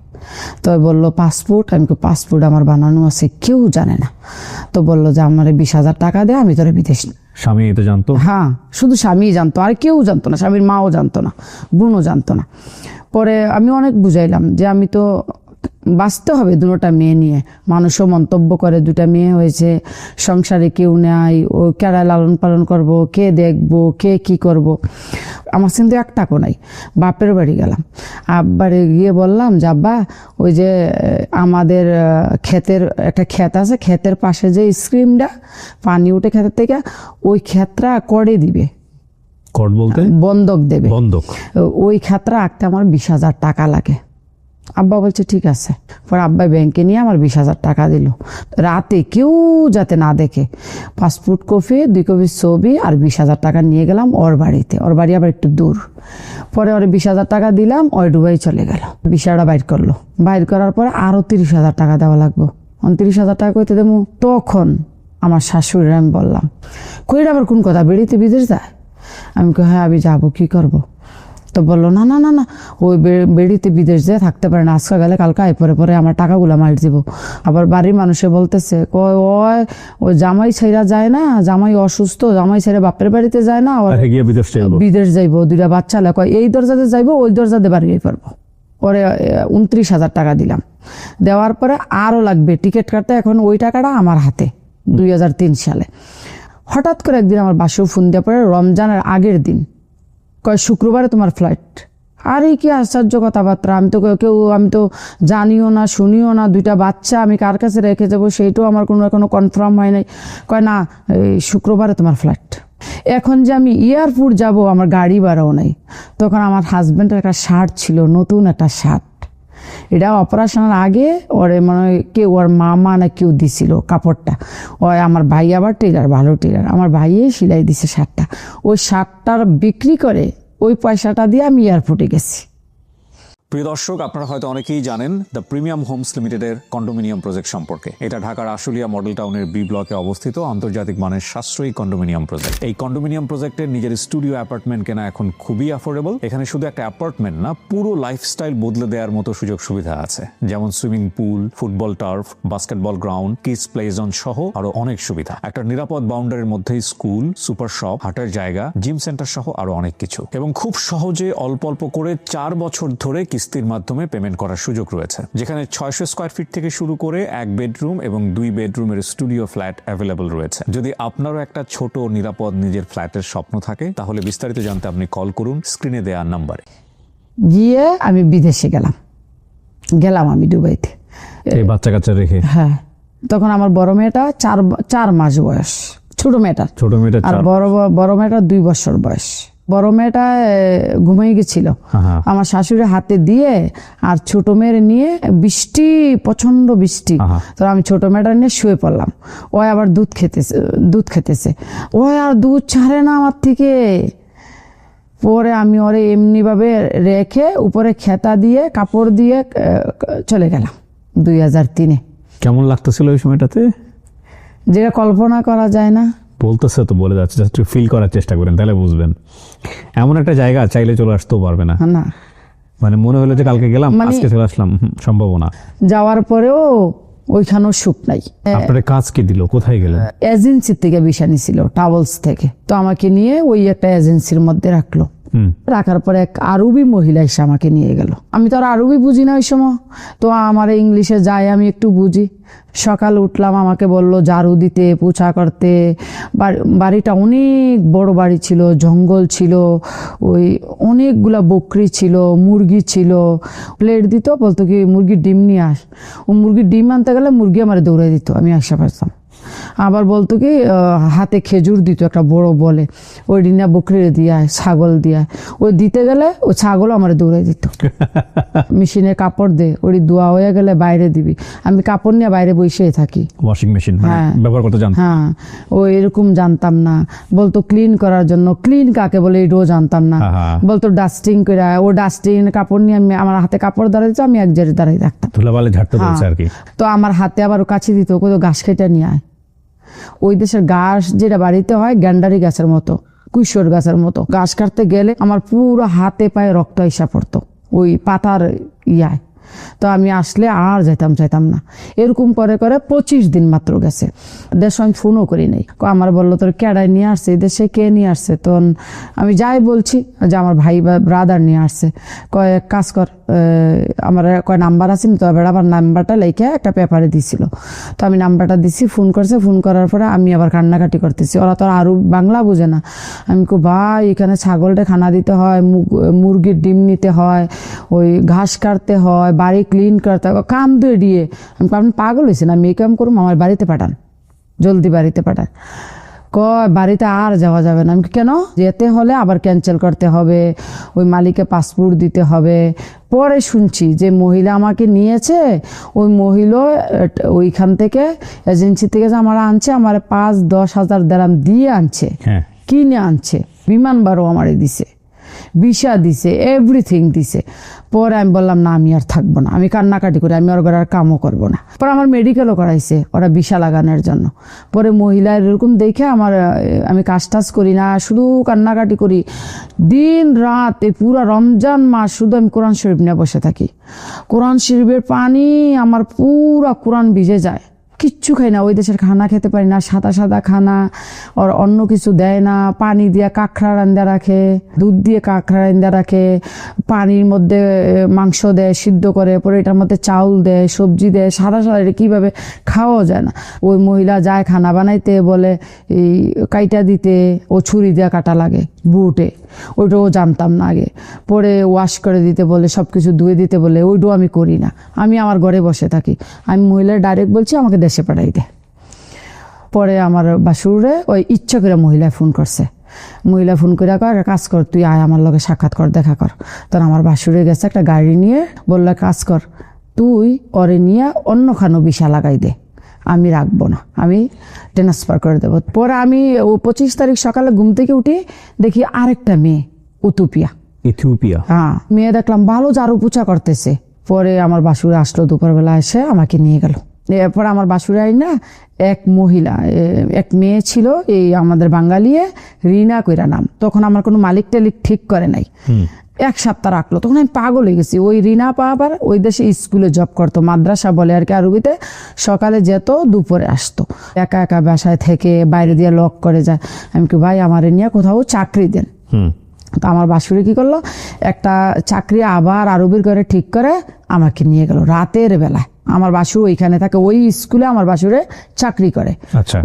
তো বললো পাসপোর্ট। আমি পাসপোর্ট আমার বানানো আছে, কেউ জানে না। তো বললো যে আমার 20,000 টাকা দে, আমি তোরে বিদেশ। স্বামী এটা জানতো? হ্যাঁ, শুধু স্বামী জানতো, আর কেউ জানতো না। স্বামীর মাও জানতো না, বোনও জানতো না। পরে আমি অনেক বুঝাইলাম যে আমি তো বাঁচতে হবে দুটা মেয়ে নিয়ে। মানুষও মন্তব্য করে 2টা মেয়ে হয়েছে, সংসারে কেউ নাই, ও কেরা লালন পালন করব, কে দেখবো, কে কি করব। আমার কিন্তু এক টাকা নাই। বাপের বাড়ি গেলাম, আব্বারে গিয়ে বললাম যে আব্বা, ওই যে আমাদের ক্ষেতের একটা ক্ষেত আছে, ক্ষেতের পাশে যে স্ক্রিমটা পানি উঠে ক্ষেতের থেকে, ওই ক্ষেতটা করে দিবে। কট বলতে? বন্ধক দেবে। বন্ধক। ওই ক্ষেতটা আঁকতে আমার 20,000 টাকা লাগে। আব্বা বলছে ঠিক আছে। পরে আব্বা ব্যাংকে নিয়ে আমার 20,000 টাকা দিল। রাতে কেউ যাতে না দেখে পাসপোর্ট কপি, 2 কপি ছবি আর 20,000 টাকা নিয়ে গেলাম ওর বাড়িতে। ওর বাড়ি আবার একটু দূর। পরে ওর 20,000 টাকা দিলাম, ওই দুবাই চলে গেল। ভিসাটা বাইর করলো। বাইর করার পরে আরো 30,000 টাকা দেওয়া লাগবো। 29,000 টাকা কইতে দেবো। তখন আমার শাশুড়ির আমি বললাম, কইরা আবার কোন কথা, বেড়িতে বিদেশ যায়? আমি কই হ্যাঁ আমি যাবো, কি করব? তো বললো না না না না, ওই বেড়িতে বিদেশ যেয়ে থাকতে পারে না, আজকে গেলে কালকে পরে পরে আমার টাকাগুলো মার দিব। আবার বাড়ির মানুষে বলতেছে, ওই জামাই ছেড়া যায় না, জামাই অসুস্থ, জামাই ছেড়ে বাপের বাড়িতে যায় না, বিদেশ যাইবো, 2টা বাচ্চা লেখা, এই দরজাতে যাইবো, ওই দরজাতে বাড়ি পারবো। পরে 29,000 টাকা দিলাম। দেওয়ার পরে আরো লাগবে টিকিট কাটতে। এখন ওই টাকাটা আমার হাতে 2003 সালে। হঠাৎ করে একদিন আমার বাসায় ফোন দেওয়ার পরে, রমজানের আগের দিন, কয় শুক্রবারে তোমার ফ্লাইট। আরে কি আশ্চর্য কথাবার্তা, আমি তো জানিও না, শুনিও না, 2টা বাচ্চা আমি কার কাছে রেখে যাবো সেইটাও আমার এখনো কনফার্ম হয় নাই। কয় না, এই শুক্রবারে তোমার ফ্লাইট। এখন যে আমি এয়ারপোর্ট যাব, আমার গাড়ি ভাড়াও নাই। তখন আমার হাজব্যান্ডের একটা শার্ট ছিল, নতুন একটা শার্ট, এটা অপারেশনের আগে ওরে মানে কেউ, ওর মামা না কেউ দিছিল কাপড়টা। ওই আমার ভাই আবার টেলার, ভালো টেলার, আমার ভাইয়ে সেলাই দিছে শার্টটা। ওই শার্টটার বিক্রি করে ওই পয়সাটা দিয়ে আমি এয়ারপোর্টে গেছি। প্রিয় দর্শক, আপনারা হয়তো অনেকেই জানেন দ্য প্রিমিয়াম হোমস লিমিটেডের কন্ডোমিনিয়াম প্রজেক্ট সম্পর্কে। এটা ঢাকার আশুলিয়া মডেল টাউনের বি ব্লকে অবস্থিত আন্তর্জাতিক মানের সাশ্রয়ী কন্ডোমিনিয়াম প্রজেক্ট। এই কন্ডোমিনিয়াম প্রজেক্টের নিজের স্টুডিও অ্যাপার্টমেন্ট কেনা এখন খুবই অ্যাফোর্ডেবল। এখানে শুধু একটা অ্যাপার্টমেন্ট না, পুরো লাইফস্টাইল বদলে দেওয়ার মতো সুযোগ সুবিধা আছে, যেমন swimming pool, football turf, basketball ground, kids play zone সহ আরো অনেক সুবিধা। একটা নিরাপদ বাউন্ডারির মধ্যেই স্কুল, সুপার শপ, হাটের জায়গা, জিম সেন্টার সহ আরো অনেক কিছু। এবং খুব সহজে অল্প অল্প করে 4 বছর ধরে কিস্তির মাধ্যমে পেমেন্ট করার সুযোগ রয়েছে, যেখানে 600 স্কয়ার ফিট থেকে শুরু করে 1 বেডরুম এবং 2 বেডরুমের স্টুডিও ফ্ল্যাট অ্যাভেলেবল রয়েছে। যদি আপনারও একটা ছোট নিরাপদ নিজের ফ্ল্যাটের স্বপ্ন থাকে, তাহলে বিস্তারিত জানতে আপনি কল করুন স্ক্রিনে দেওয়া নাম্বারে। গিয়ে আমি বিদেশে গেলাম আমি দুবাইতে, এই বাচ্চা কাচ্চা রেখে। হ্যাঁ, তখন আমার বড় মেয়েটা 4 মাস বয়স, ছোট মেয়েটা, আর বড় মেয়েটা 2 বছর বয়স। বড় মেয়েটা ঘুমিয়ে গেছিল, আমার শাশুড়ি হাতে দিয়ে, আর ছোট মেয়ের নিয়ে বৃষ্টি, প্রচন্ড বৃষ্টি। তো আমি ছোট মেয়েটা নিয়ে শুয়ে পড়লাম। ও আবার দুধ খেতেছে, ও আর দুধ ছাড়ে না আমার থেকে। পরে আমি ওরে এমনি ভাবে রেখে উপরে খেতা দিয়ে কাপড় দিয়ে চলে গেলাম 2003-এ। কেমন লাগতেছিল ওই সময়টাতে? যেটা কল্পনা করা যায় না। বলতেছে তো বলে যাচ্ছে, জাস্ট ফিল করার চেষ্টা করেন, তাহলে বুঝবেন। এমন একটা জায়গা চাইলে চলে আসতেও পারবে না, না মানে মনে হলো যে কালকে গেলাম আজকে চলে আসলাম, সম্ভব না। যাওয়ার পরেও ওইখানেও সুখ নাই। আপনার কাজ কি দিল, কোথায় গেলেন? এজেন্সি থেকে ভিসা নিছিল, ট্রাভেলস থেকে। তো আমাকে নিয়ে ওই একটা এজেন্সির মধ্যে রাখলো। রাখার পরে এক আরবি মহিলা এসে আমাকে নিয়ে গেল। আমি তো আর আরবি বুঝি না ওই সময়, তো আমার ইংলিশে যাই আমি একটু বুঝি। সকাল উঠলাম, আমাকে বলল ঝাড়ু দিতে, পোছা করতে। বাড়িটা অনেক বড় বাড়ি ছিল, জঙ্গল ছিল, ওই অনেকগুলা বকরি ছিল, মুরগি ছিল। প্লেট দিত, বলতো কি মুরগির ডিম নিয়ে আস। ও মুরগির ডিম আনতে গেলে মুরগি আমার দৌড়াই দিত, আমি আসা পারতাম। আবার বলতো কি হাতে খেজুর দিত একটা বড় বলে, ওই ডিনা বকরি দিয়া ছাগল দিয়া, ওই দিতে গেলে ওই ছাগল আমার দৌড়াই দিত। মেশিনে কাপড় দে, ওই ধোয়া হয়ে গেলে বাইরে দিবি, আমি কাপড় নিয়ে বাইরে বসেই থাকি। ওয়াশিং মেশিন হ্যাঁ। ব্যবহার করতে জানতেন? হ্যাঁ, ও এরকম জানতাম না। বলতো ক্লিন করার জন্য, ক্লিন কাকে বলে এটাও জানতাম না। বলতো ডাস্টিং করে, ও ডাস্টিং কাপড় নিয়ে আমি আমার হাতে কাপড় দাঁড়াইতো, আমি এক জায়গায় দাঁড়াই থাকতাম। ধুলাবালি ঝাড়তে বলছে আর কি। তো আমার হাতে আবার কাছে দিত, কত ঘাস কেটে নিয়ে আয়। ওই দেশের ঘাস যেটা বাড়িতে হয় গ্যান্ডারি গাছের মতো, কুইশোর গাছের মতো, ঘাস কাটতে গেলে আমার পুরো হাতে পায়ে রক্ত এসে পড়তো ওই পাতার ইয়ায়। তো আমি আসলে আর চাইতাম না। এরকম করে করে 25 দিন মাত্র গেছে। দেশ আমি ফোনও করি নাই। আমার বললো তোর কেডায় নিয়ে আসছে, দেশে কে নিয়ে আসছে? তো আমি যাই বলছি যে আমার ভাই বা ব্রাদার নিয়ে আসছে। কয় কাজ কর, আমার কয় নাম্বার আছে না, তো আমার নাম্বারটা লেখে একটা পেপারে দিছিল। তো আমি নাম্বারটা দিছি, ফোন করছে। ফোন করার পরে আমি আবার কান্নাকাটি করতেছি, ওরা তো আরও বাংলা বুঝে না। আমি কো ভাই এখানে ছাগলটা খানা দিতে হয়, মুরগির ডিম নিতে হয়, ওই ঘাস কাটতে হয়, বাড়ি ক্লিন করতে হবে, কাম দিয়ে দিয়ে। আপনি পাগল হয়েছেন, আমি এই কাম করুন, আমার বাড়িতে পাঠান, জলদি বাড়িতে পাঠান। কয় বাড়িতে আর যাওয়া যাবে না। আমি কেন? যেতে হলে আবার ক্যান্সেল করতে হবে, ওই মালিককে পাসপোর্ট দিতে হবে। পরে শুনছি যে মহিলা আমাকে নিয়েছে, ওই মহিলা ওইখান থেকে এজেন্সি থেকে যে আমার আনছে, আমার 5-10 হাজার দিরহাম দিয়ে আনছে, কিনে আনছে, বিমান ভাড়াও আমারে দিছে, ভিসা দিছে, এভরিথিং দিছে। পরে আমি বললাম না, আমি আর থাকবো না, আমি কান্নাকাটি করি, আমি ওর ঘরে আর কামও করবো না। পরে আমার মেডিকেলও করাইছে ওরা ভিসা লাগানোর জন্য। পরে মহিলা এরকম দেখে আমি কাজ টাজ করি না, শুধু কান্নাকাটি করি দিন রাত। এই পুরো রমজান মাস শুধু আমি কোরআন শরীফ নিয়ে বসে থাকি। কোরআন শরীফের পানি আমার পুরা কোরআন ভিজে যায়। কিচ্ছু খাই না, ওই দেশের খানা খেতে পারি না, সাদা সাদা খানা, আর অন্য কিছু দেয় না। পানি দিয়ে কাঁকড়া রান্দা রাখে, দুধ দিয়ে কাঁকড়া রান্দা রাখে, পানির মধ্যে মাংস দেয় সিদ্ধ করে, পরে এটার মধ্যে চাউল দেয়, সবজি দেয়, সাদা সাদা, এটা কীভাবে খাওয়াও যায় না। ওই মহিলা যায় খানা বানাইতে, বলে এই কাইটা দিতে, ও ছুরি দিয়ে কাটা লাগে বুটে, ওইটাও জানতাম না আগে। পরে ওয়াশ করে দিতে বলে, সব কিছু ধুয়ে দিতে বলে, ওইটাও আমি করি না, আমি আমার ঘরে বসে থাকি। আমি মহিলার ডাইরেক্ট বলছি আমাকে দেশে পাঠাই দে। পরে আমার বাসুরে ওই ইচ্ছা করে মহিলায় ফোন করছে, মহিলা ফোন করে কয় কাজ কর, তুই আয় আমার লগে সাক্ষাৎ কর, দেখা কর। তখন আমার বাসুরে গেছে একটা গাড়ি নিয়ে, বললো কাজ কর, তুই ওরে নিয়ে অন্য খানো ভিসা লাগাই দে, আমি রাখবো না, আমি ট্রান্সফার করে দেবো। পরে আমি 25 তারিখ সকালে ঘুম থেকে উঠি, দেখি আরেকটা মেয়ে ইথিওপিয়া। হ্যাঁ, মেয়ে দেখলাম ভালো ঝাড়ু পোছা করতেছে। পরে আমার বাসুরে আসলো দুপুরবেলা, এসে আমাকে নিয়ে গেল। এরপর আমার বাসুরে আই না, এক মহিলা, এক মেয়ে ছিল এই আমাদের বাঙালিয়ে, রিনা কইরা নাম। তখন আমার কোনো মালিক টালিক ঠিক করে নাই, 1 সপ্তাহ রাখলো। তখন আমি পাগল হয়ে গেছি। ওই রিনা আবার ওই দেশে স্কুলে জব করতো, মাদ্রাসা বলে আর কি আরবিতে। সকালে যেত, দুপুরে আসতো, একা একা বাসায় থেকে বাইরে দিয়ে লক করে যায়। আমি কি ভাই আমার নিয়ে কোথাও চাকরি দেন। তো আমার বাসুরি কি করলো, একটা চাকরি আবার আরবির ঘরে ঠিক করে আমাকে নিয়ে গেল রাতের বেলায়। আমার বাসুর ওইখানে থাকে, ওই স্কুলে আমার বাসুরে চাকরি করে।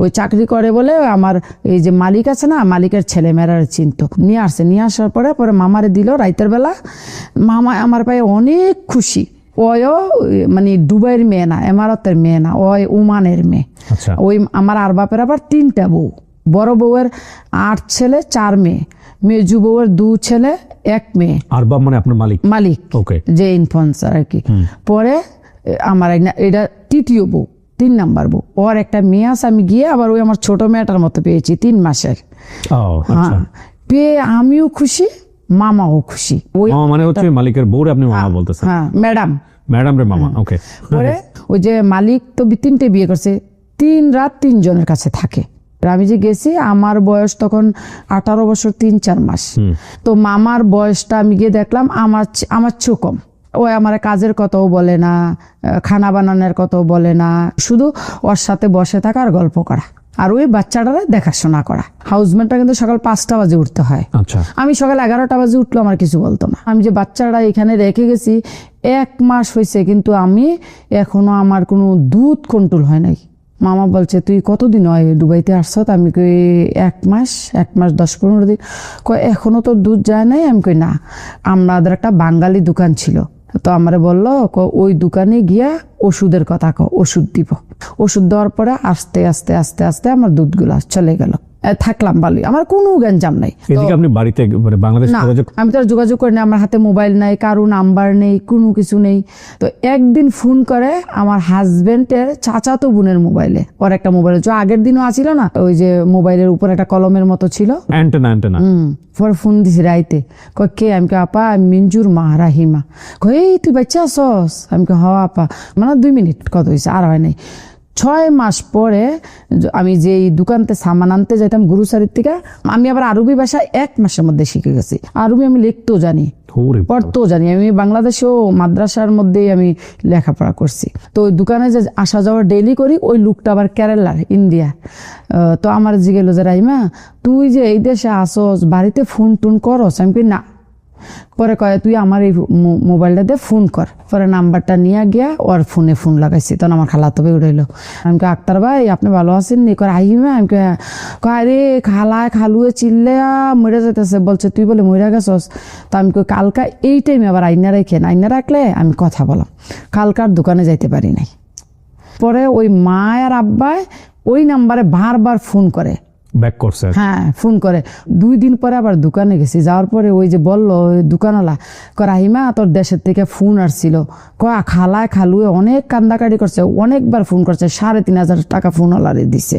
ওই চাকরি করে বলে আমার এই যে মালিক আছে না, মালিকের ছেলে মেয়েরা চিনতো, নিয়ে আসছে। নিয়ে আসার পরে পরে মামারে দিল রাতের বেলা। মামা আমার পায়ে অনেক খুশি। ওয়ও মানে দুবাইয়ের মেয়ে না, এমারতের মেয়ে না, ওই ওমানের মেয়ে। ওই আমার আর বাপের আবার 3টা বউ, বড় বউয়ের 8 ছেলে 4 মেয়ে, মেজু বউয়ের 2 ছেলে 1 মেয়ে। আরবাব মানে আপনার মালিক যে ইনফ্লুয়েন্সার আর কি। পরে আমার এটা 3য় বউ, 3 নাম্বার বউ। ওর একটা মেয়ে আছে, আমি গিয়ে আবার ওই আমার ছোট মেয়েটার মতো পেয়েছি 3 মাসের। পেয়ে আমিও খুশি, মামাও খুশি। ওই মানে হচ্ছে মালিকের বউরে আপনি মামা বলতেছেন? হ্যাঁ, ম্যাডাম রে মামা। ওকে। পরে ওই যে মালিক তো 3টে বিয়ে করছে, 3 রাত 3 জনের কাছে থাকে। আমি যে গেছি, আমার বয়স তখন 18 বছর 3-4 মাস। তো মামার বয়সটা আমি গিয়ে দেখলাম আমার চেয়ে কম। ওই আমার কাজের কথাও বলে না, খানা বানানোর কথাও বলে না, শুধু ওর সাথে বসে থাকা আর গল্প করা, আর ওই বাচ্চাটারে দেখাশোনা করা। হাউসমেটটা কিন্তু সকাল 5টা বাজে উঠতে হয়, আমি সকাল 11টা বাজে উঠলো, আমার কিছু বলতো না। আমি যে বাচ্চাটা এখানে রেখে গেছি 1 মাস হয়েছে, কিন্তু আমি এখনো আমার কোনো দুধ কন্ট্রোল হয় নাই। মামা বলছে তুই কতদিন হয় দুবাইতে আসছো? আমি কই 1 মাস 10-15 দিন। কয় এখনো তো দুধ যায় নাই? আমি কই না, আমাদের একটা বাঙালি দোকান ছিল, তো আমারে বললো ওই দোকানে গিয়া ওষুধের কথা ওষুধ দিব। ওষুধ দেওয়ার পরে আস্তে আস্তে আস্তে আস্তে আমার দুধগুলা চলে গেল। থাকলাম ভালোই, আমার কোনো গ্যাঞ্জাম নাই। এদিকে আপনি বাড়িতে মানে বাংলাদেশ না, যোগাযোগ আমি তো আর যোগাযোগ করি না, আমার হাতে মোবাইল নাই, কারো নাম্বার নেই, কোনো কিছু নেই। তো একদিন ফোন করে আমার হাজবেন্ডের চাচাতো বোনের মোবাইলে, ওর একটা মোবাইল আগের দিনও আছিল না, ওই যে মোবাইলের উপর একটা কলমের মতো ছিল, অ্যান্টেনা পরে ফোন দিছি রাইতে, কয় কে? আমি কে আপা আমি মিঞ্জুর মা রাহিমা। কই এই তুই বাচ্চা আসস? আমি কে হ আপা। মানে 2 মিনিট কত হয়েছে, আর হয় নাই। 6 মাস পরে আমি যে দোকানতে সামান আনতে যাইতাম গ্রোসারির থেকে, আমি আবার আরবি ভাষা 1 মাসের মধ্যে শিখে গেছি। আরবি আমি লিখতেও জানি, পড়তেও জানি। আমি বাংলাদেশেও মাদ্রাসার মধ্যেই আমি লেখাপড়া করছি। তো ওই দোকানে যে আসা যাওয়া ডেইলি করি, ওই লোকটা আবার কেরালার, ইন্ডিয়া। তো আমার জিগেলো যে রাইমা তুই যে এই দেশে আসস, বাড়িতে ফোন টোন করস? আমি কি না। পরে কয় তুই আমার এই মোবাইলটা দিয়ে ফোন কর। পরে নাম্বারটা নিয়ে গিয়া ওর ফোনে ফোন লাগাইছি, তখন আমার খালাতো ভাই উঠাইলো। আমি কে আক্তার ভাই আপনি ভালো আছেন নি? কয় আহিমা। আমি কয় রে খালায় খালুয়ে চিল্লে মরে যেতেছে, বলছে তুই বলে মরে গেছস। তো আমি কই কালকা এই টাইমে আবার আইনা রেখেন, আইনা রাখলে আমি কথা বলাম। কালকার দোকানে যাইতে পারি নাই। পরে ওই মা আর আব্বাই ওই নাম্বারে বারবার ফোন করে, ব্যাক করছে। হ্যাঁ ফোন করে। 2 দিন পরে আবার দোকানে গেছি, যাওয়ার পরে ওই যে বললো দোকানওয়ালা, রাহিমা তোর দেশের থেকে ফোন আসছিল, খালায় খালুয়ে অনেক কান্দাকাটি করছে, অনেকবার ফোন করছে, 3,500 টাকা ফোনওয়ালারে দিছে।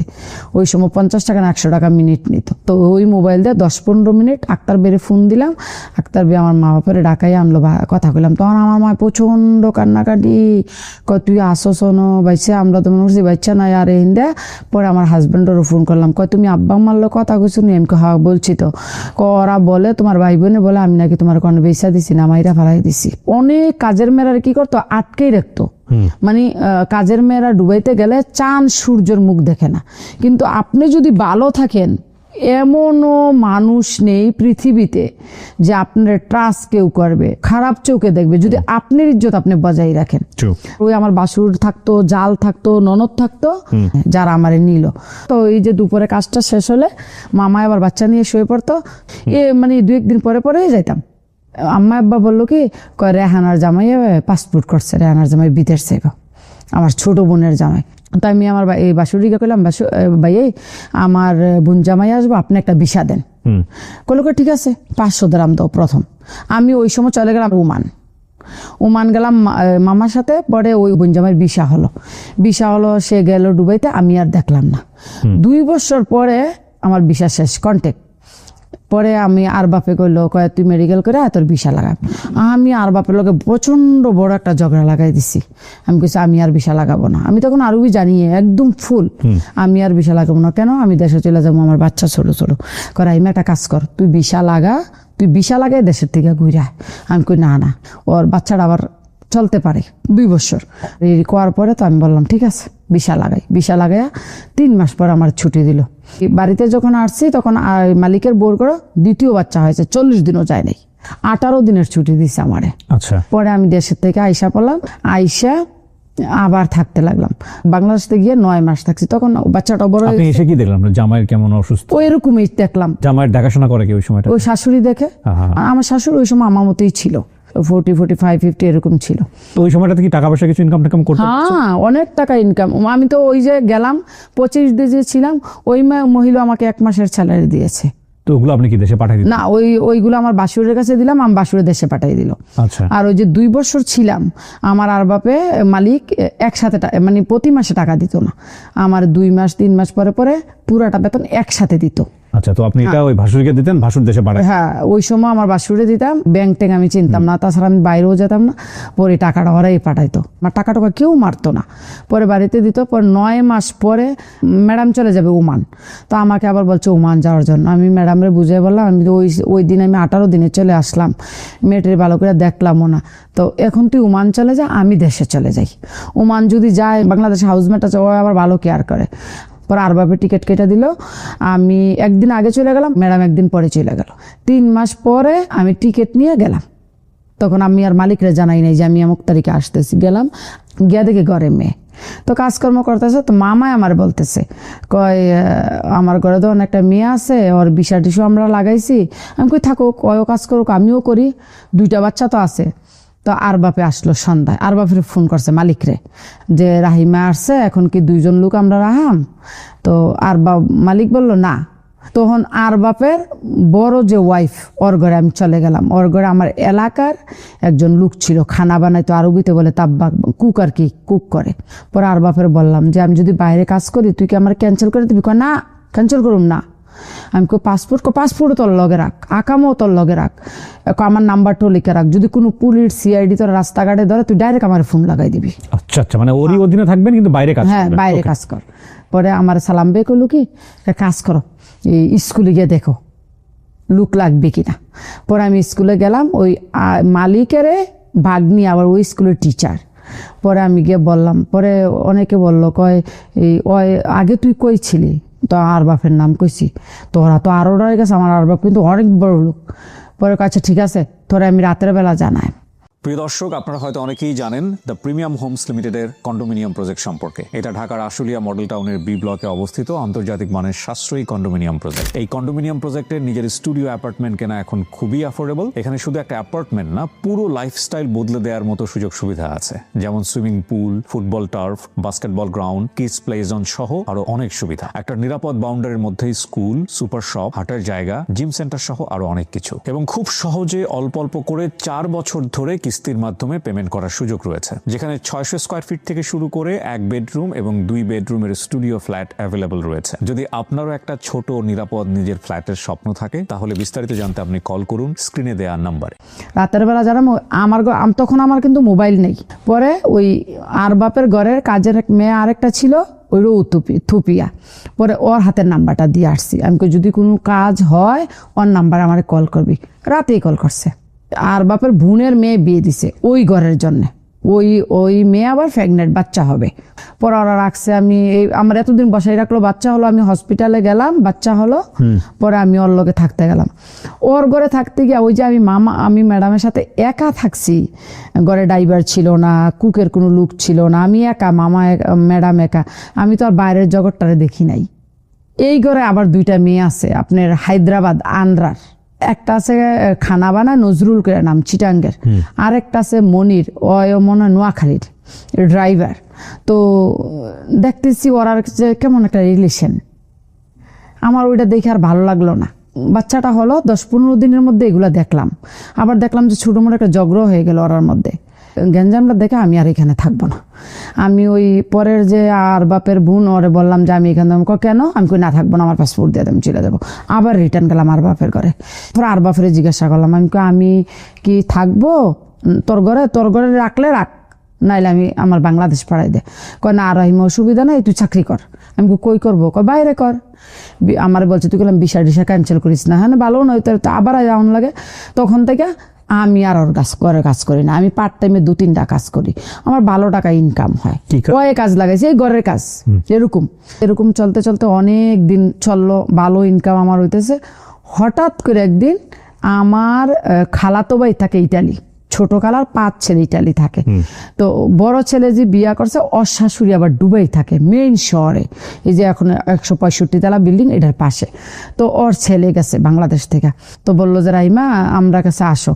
ওই সময় 50 টাকা না 100 টাকা মিনিট নিত। তো ওই মোবাইল দিয়ে 10-15 মিনিট আক্তার বেড়ে ফোন দিলাম। আক্তার বে আমার মা বাপের ডাকাই আনলো, কথা কইলাম। তখন আমার মা প্রচন্ড কান্নাকাটি, তুই আসস না বাইচা? আমরা তো মনে করছি বাচ্চা নাই। আর হিন্দা পরে আমার হাজব্যান্ডেরও ফোন করলাম, তুমি আব্বা মারলো কথা কইছো নি? আমি হ্যাঁ বলছি। তো ওরা বলে তোমার ভাই বোনে বলে আমি নাকি তোমার কোনো বেচা দিছি না, মাইরা ফেলাই দিছি। অনেক কাজের মেয়েরা কি করতো, আটকেই রাখতো। মানে কাজের মেয়েরা ডুবাইতে গেলে চাঁদ সূর্যের মুখ দেখে না। কিন্তু আপনি যদি ভালো থাকেন, এমনও মানুষ নেই পৃথিবীতে যে আপনার ট্রাস্ট কেউ করবে, খারাপ চোখে দেখবে, যদি আপনার ইজ্জত আপনি বজায় রাখেন। ওই আমার বাসুর থাকতো, জাল থাকতো, ননদ থাকতো, যারা আমারে নিল। তো এই যে দুপুরে কাজটা শেষ হলে মামা আবার বাচ্চা নিয়ে শুয়ে পড়তো। মানে 2-1 দিন পরে পরে যাইতাম। আম্মা আব্বা বললো কি, রেহানার জামাই পাসপোর্ট করছে, রেহানার জামাই বিদেশ যাইব, আমার ছোট বোনের জামাই। তো আমি আমার এই বাসুরিকে কইলাম, ভাই আমার বোন জামাই আসবো, আপনি একটা ভিসা দেন। কইলো ঠিক আছে, 500 দিরাম দাও প্রথম। আমি ওই সময় চলে গেলাম ওমান গেলাম মামার সাথে। পরে ওই বোন জামাইয়ের ভিসা হলো, সে গেল দুবাইতে, আমি আর দেখলাম না। 2 বছর পরে আমার ভিসা শেষ, কন্ট্যাক্ট। পরে আমি আর বাপে কইলো, তুই মেডিকেল করে তোর ভিসা লাগাব। আমি আর বাপের লোকে প্রচন্ড বড় একটা ঝগড়া লাগাই দিছি। আমি কইছি আমি আর ভিসা লাগাবো না। আমি তখন আরবি জানি একদম ফুল, আমি আর ভিসা লাগাবো না। কেন? আমি দেশে চলে যাবো, আমার বাচ্চা ছোট ছোট। আমি একটা কাজ কর, তুই ভিসা লাগাই দেশের থেকে ঘুরে। আমি কই না, ওর বাচ্চাটা আবার চলতে পারে 2 বছর। এই করার পরে তো আমি বললাম ঠিক আছে ভিসা লাগাইয়া 3 মাস পর আমার ছুটি দিল। বাড়িতে যখন আসছি তখন মালিকের বোর করে 2য় বাচ্চা হয়েছে, 40 দিনও যায় নাই, 18 দিনের ছুটি দিছে আমারে। আচ্ছা। পরে আমি দেশের থেকে আইসা পড়লাম, আইসা আবার থাকতে লাগলাম। বাংলাদেশে গিয়ে 9 মাস থাকছি। তখন বাচ্চাটা বড় আপনি এসে কি দেখলাম জামাইয়ের কেমন অসুস্থ? ওই এরকমই দেখলাম। জামাইয়ের দেখাশোনা করে কি ওই সময়টা? ওই শাশুড়ি দেখে। আমার শাশুড়ি ওই সময় আমার মতোই ছিল, 40, 45, 50 এরকম ছিল। তো ওই সময়টাতে কি টাকা পয়সা কিছু ইনকাম করতে? হ্যাঁ, অনেক টাকা ইনকাম। আমি তো ওই যে গেলাম 25 দিন যে ছিলাম, ওই মহিলা আমাকে 1 মাসের স্যালারি দিয়েছে। তো ওগুলো আপনি কি দেশে পাঠাই দিলেন? না, ওইগুলো আমার বাসুরের কাছে দিলাম, আমি বাসুরে দেশে পাঠাই দিল। আচ্ছা। আর ওই যে 2 বছর ছিলাম, আমার আর বাপে মালিক একসাথে মানে প্রতি মাসে টাকা দিত না, আমার 2 মাস 3 মাস পরে পরে পুরাটা বেতন একসাথে দিত। আচ্ছা, তো আপনি এটা ওই ভাসুরকে দিতেন, ভাসুর দেশে পাঠায়? হ্যাঁ, ওই সময় আমার বাসুরে দিতাম, ব্যাংক ট্যাঙ্ক আমি চিনতাম না, তাছাড়া আমি বাইরেও যেতাম না। পরে টাকাটা ওরাই পাঠাইতো, আমার টাকা কেউ মারতো না। পরে বাড়িতে দিত। পর 9 মাস পরে ম্যাডাম চলে যাবে ওমান। তো আমাকে আবার বলছে ওমান যাওয়ার জন্য। আমি ম্যাডামরে বুঝিয়ে বললাম, আমি তো ওই দিন আমি 18 দিনে চলে আসলাম, মেয়েটির ভালো করে দেখলামও না। তো এখন তুই ওমান চলে যা, আমি দেশে চলে যাই। ওমান যদি যায়, বাংলাদেশে হাউসমেট আছে, ও আবার ভালো কেয়ার করে। পরে আর বাপে টিকিট কেটে দিল। আমি একদিন আগে চলে গেলাম, ম্যাডাম একদিন পরে চলে গেল। 3 মাস পরে আমি টিকিট নিয়ে গেলাম। তখন আমি আর মালিকরা জানাই নাই যে আমি অমুক তারিখে আসতেছি। গেলাম, গিয়া দেখি ঘরে মেয়ে তো কাজকর্ম করতেছে। তো মামাই আমার বলতেছে, আমার ঘরে তো একটা মেয়ে আছে, ওর ভিসা টিসু আমরা লাগাইছি। আমি কই থাকুক, কাজ করুক, আমিও করি, 2টা বাচ্চা তো আছে। তো আর বাপে আসলো সন্ধ্যায়, আর বাপের ফোন করছে মালিকরে যে রাহিমা আসছে, এখন কি 2 জন লোক আমরা রাহাম? তো আর মালিক বলল না। তখন আর বাপের বড় যে ওয়াইফ, ওর ঘরে আমি চলে গেলাম। ওর ঘরে আমার এলাকার একজন লোক ছিল, খানা বানাইতো, আরবিতে বলে তাব্বাক, কুক আর কি, কুক করে। পরে আর বাপের বললাম যে আমি যদি বাইরে কাজ করি তুই কি আমার ক্যান্সেল করে দিবি? কয় না, ক্যান্সেল করুম না। আমি পাসপোর্টও তোর লগে রাখ, আকামও তোর লগে রাখ, আমার নাম্বারটাও লিখে রাখ, যদি কোনো পুলিশ সিআইডি তোর রাস্তাঘাটে ধরে তুই ডাইরেক্ট আমার ফোন লাগাই দিবি। আচ্ছা আচ্ছা, মানে ওরই অধীনে থাকবেন কিন্তু বাইরে কাজ হ্যাঁ, করবেন। বাইরে Okay. কাজ কর। পরে আমার সালাম বে করলো কি, কাজ করো, এই স্কুলে গিয়ে দেখো লুক লাগবে কিনা। পরে আমি স্কুলে গেলাম, ওই মালিকের ভাগ্নি আবার ওই স্কুলের টিচার। পরে আমি গিয়ে বললাম, পরে অনেকে বললো কয় এই ওই আগে তুই কই ছিলি? তো আর বাপের নাম কইছি। তোরা তো আরও রয়ে গেছে, আমার আর বাপ কিন্তু অনেক বড় লোক। পরে কাছে ঠিক আছে, তোরা আমি রাতের বেলা জানাই। প্রিয় দর্শক, আপনারা হয়তো অনেকেই জানেন দ্য প্রিমিয়াম হোমস লিমিটেডের কন্ডোমিনিয়াম প্রজেক্ট সম্পর্কে। এটা ঢাকার আশুলিয়া মডেল টাউনের বি ব্লকে অবস্থিত আন্তর্জাতিক মানের সাশ্রয়ী কন্ডোমিনিয়াম প্রজেক্ট। এই কন্ডোমিনিয়াম প্রজেক্টের নিজের স্টুডিও অ্যাপার্টমেন্ট কেনা এখন খুবই অ্যাফোর্ডেবল। এখানে শুধু একটা অ্যাপার্টমেন্ট না, পুরো লাইফস্টাইল বদলে দেওয়ার মতো সুযোগ সুবিধা আছে, যেমন swimming pool, football turf, basketball ground, kids play zone সহ আরো অনেক সুবিধা। একটা নিরাপদ বাউন্ডারির মধ্যেই স্কুল, সুপার শপ, হাটের জায়গা, জিম সেন্টার সহ আরো অনেক কিছু। এবং খুব সহজে অল্প অল্প করে 4 বছর ধরে কিস্তির মাধ্যমে পেমেন্ট করার সুযোগ রয়েছে, যেখানে 600 স্কয়ার ফিট থেকে শুরু করে 1 বেডরুম এবং 2 বেডরুমের স্টুডিও ফ্ল্যাট অ্যাভেলেবল রয়েছে। যদি আপনারও একটা ছোট নিরাপদ নিজের ফ্ল্যাটের স্বপ্ন থাকে, তাহলে বিস্তারিত জানতে আপনি কল করুন স্ক্রিনে দেওয়া নাম্বারে। রাতের বেলা যারা তখন আমার কিন্তু মোবাইল নেই। পরে ওই আর বাপের ঘরের কাজের এক মেয়ে আরেকটা ছিল, ওইরও থুপিয়া। পরে ওর হাতের নাম্বারটা দিয়ে আসছি, আমি যদি কোনো কাজ হয় ওর নাম্বার আমার কল করবি। রাতেই কল করছে। আর বাপের বোনের মেয়ে বিয়ে দিছে ওই ঘরের জন্য, ওই মেয়ে আবার প্রেগনেন্ট, বাচ্চা হবে। পরে ওরা রাখছে, আমার এতদিন বসাই রাখলো, বাচ্চা হলো, আমি হসপিটালে গেলাম, বাচ্চা হলো। পরে আমি ওর লগে থাকতে গেলাম। ওর ঘরে থাকতে গিয়ে ওই যে আমি ম্যাডামের সাথে একা থাকছি, ঘরে ড্রাইভার ছিল না, কুকের কোনো লোক ছিল না, আমি একা, ম্যাডাম একা, আমি তো আর বাইরের জগৎটারে দেখি নাই। এই ঘরে আবার 2টা মেয়ে আছে, আপনার হায়দ্রাবাদ আন্ধ্রার, একটা আছে খানা বানা নজরুল করে নাম, চিটাঙ্গের, আর একটা আছে মনির, ওই মনে হয় নোয়াখালীর ড্রাইভার। তো দেখতেছি ওরা কেমন একটা রিলেশন, আমার ওইটা দেখে আর ভালো লাগলো না। বাচ্চাটা হলো 10-15 দিনের মধ্যে এগুলো দেখলাম, আবার দেখলাম যে ছোটো মোটো একটা ঝগড়া হয়ে গেল ওরার মধ্যে। গ্যাঞ্জামটা দেখে আমি আর এখানে থাকবো না। আমি ওই পরের যে আর বাপের বোন, ওরে বললাম যে আমি এখানে, কেন? আমি কই না থাকবো না, আমার পাসপোর্ট দিয়ে আমি চলে যাবো। আবার রিটার্ন গেলাম আর বাপের ঘরে। পরে আর বাপের জিজ্ঞাসা করলাম, আমি কি থাকবো তোর ঘরে রাখলে রাখ, নাইলে আমি আমার বাংলাদেশ পাঠাই দে। কয় না রাহিমা, অসুবিধা নাই, তুই চাকরি কর। আমি কই করবো? কয় বাইরে কর। আমার বলছে তুই বললাম ভিসা ক্যান্সেল করিস না। হ্যাঁ ভালো নয়, তো আবার যাওয়ান লাগে। তখন থেকে আমি আর ওর কাজ করি না, আমি পার্ট টাইমে 2-3টা কাজ করি, আমার ভালো টাকা ইনকাম হয়। কয়ে কাজ লাগাইছি, এই ঘরের কাজ। এরকম চলতে চলতে অনেক দিন চললো, ভালো ইনকাম আমার হইতেছে। হঠাৎ করে একদিন আমার খালাতো ভাই থাকে ইটালি, ছোট খালার 5 ছেলে ইটালি থাকে। তো বড় ছেলে যে বিয়া করছে, ওর শাশুড়ি আবার দুবাই থাকে, মেইন শহরে, এই যে এখন 165 তলা বিল্ডিং এটার পাশে। তো ওর ছেলে গেছে বাংলাদেশ থেকে, তো বললো যে রাইমা আমরা কাছে আসো।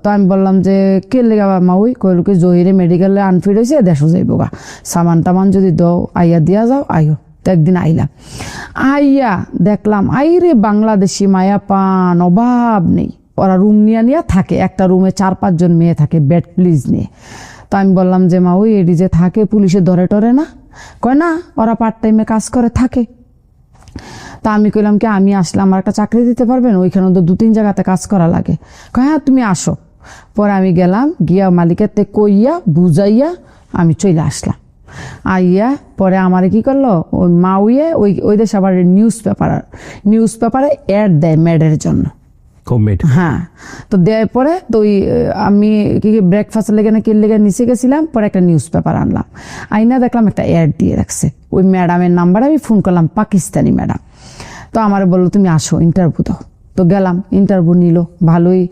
তো আমি বললাম যে কে লেগা মা? ওই কইল কি জহিরে মেডিকেলে আনফিট হয়েছে, দেশো যাইব গা, সামান টামান যদি দাও আইয়া দিয়া যাও, আইও। তো একদিন আইলাম, আইয়া দেখলাম আইরে বাংলাদেশি মায়া পান অভাব নেই। ওরা রুম নিয়ে থাকে, একটা রুমে 4-5 জন মেয়ে থাকে, বেড প্লিজ নিয়ে। তো আমি বললাম যে মা ওই এডি যে থাকে পুলিশে ধরে টরে না? কয় না, ওরা পার্ট টাইমে কাজ করে থাকে। তা আমি কইলাম কি আমি আসলে আমার একটা চাকরি দিতে পারবেন? ওইখানে তো 2-3 জায়গাতে কাজ করা লাগে। কয় হ্যাঁ তুমি আসো। পরে আমি গেলাম, গিয়া মালিকের তে কইয়া বুঝাইয়া আমি চলে আসলাম। আইয়া পরে আমার কি করলো, ওই মাউয়ে ওই দেশে আবার নিউজ পেপারে অ্যাড দেয় মেডের জন্য। হ্যাঁ, তো দেওয়ার পরে তো আমি কি ব্রেকফাস্ট লেগে না কি লেগে নিচে গেছিলাম, পরে একটা নিউজ পেপার আনলাম, আইনা দেখলাম একটা অ্যাড দিয়ে রাখছে। ওই ম্যাডামের নাম্বারে আমি ফোন করলাম, পাকিস্তানি ম্যাডাম। তো আমার বললো তুমি আসো ইন্টারভিউ দাও। তো গেলাম, ইন্টারভিউ নিল ভালোই।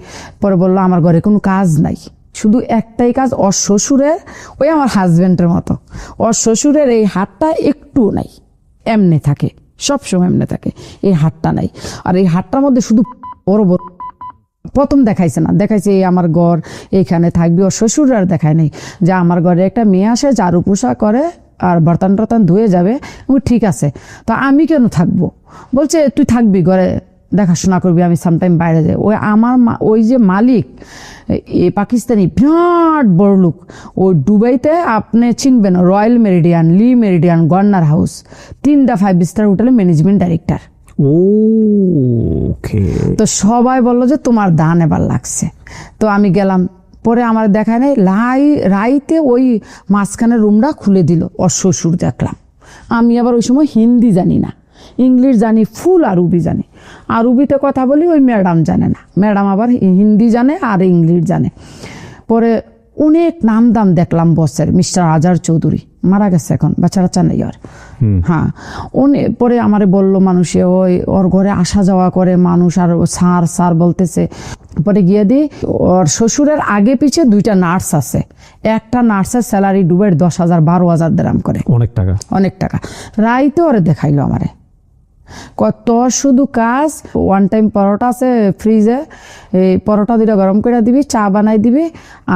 পরে বললো আমার ঘরে কোনো কাজ নাই, শুধু একটাই কাজ, ওর শ্বশুরের, ওই আমার হাজব্যান্ডের মতো, ওর শ্বশুরের এই হাতটা একটু নাই, এমনি থাকে, সবসময় এমনি থাকে, এই হাতটা নাই। আর এই হাতটার মধ্যে শুধু বড় বড় প্রথম দেখাইছে না, দেখাইছে এই আমার ঘর এইখানে থাকবি। ওর শ্বশুর আর দেখায় নাই যে আমার ঘরে একটা মেয়ে আসে ঝাড়ু পোষা করে আর বর্তন টর্তন ধুয়ে যাবে। ঠিক আছে, তো আমি কেন থাকবো? বলছে তুই থাকবি ঘরে, দেখাশোনা করবি, আমি সামটাইম বাইরে যাই। ওই আমার ওই যে মালিক এ পাকিস্তানি বিরাট বড় লোক, ওই দুবাইতে আপনি চিনবেন রয়্যাল মেরিডিয়ান, লি মেরিডিয়ান, গর্নার হাউস, 3টা 5 স্টার হোটেলের ম্যানেজমেন্ট ডাইরেক্টর। ওকে। তো সবাই বললো যে তোমার দান এবার লাগছে। তো আমি গেলাম, পরে আমার দেখায় নাই, রাইতে ওই মাঝখানে রুমটা খুলে দিল। ওর শ্বশুর দেখলাম। আমি আবার ওই সময় হিন্দি জানি না, ইংলিশ জানি ফুল, আরবি জানি। আরবিতে কথা বলি, ওই ম্যাডাম জানে না, ম্যাডাম আবার হিন্দি জানে আর ইংলিশ জানে। পরে অনেক নাম দাম দেখলাম বসের, মিস্টার আজার চৌধুরী, মারা গেছে এখন, বাচ্চা বাচ্চা নেই আর। হ্যাঁ, পরে আমারে বললো মানুষে, ওই ওর ঘরে আসা যাওয়া করে মানুষ, আর স্যার স্যার বলতেছে। পরে গিয়ে দিই, ওর শ্বশুরের আগে পিছে 2টা নার্স আছে। একটা নার্সের স্যালারি ডুবের 10,000 12,000 দিরাম করে, অনেক টাকা, অনেক টাকা। রাইতে ওরে দেখাইলো আমারে, কত শুধু কাজ, ওয়ান টাইম পরোটা আছে ফ্রিজে, এই পরোটা 2টা গরম করে দিবি, চা বানাই দিবি,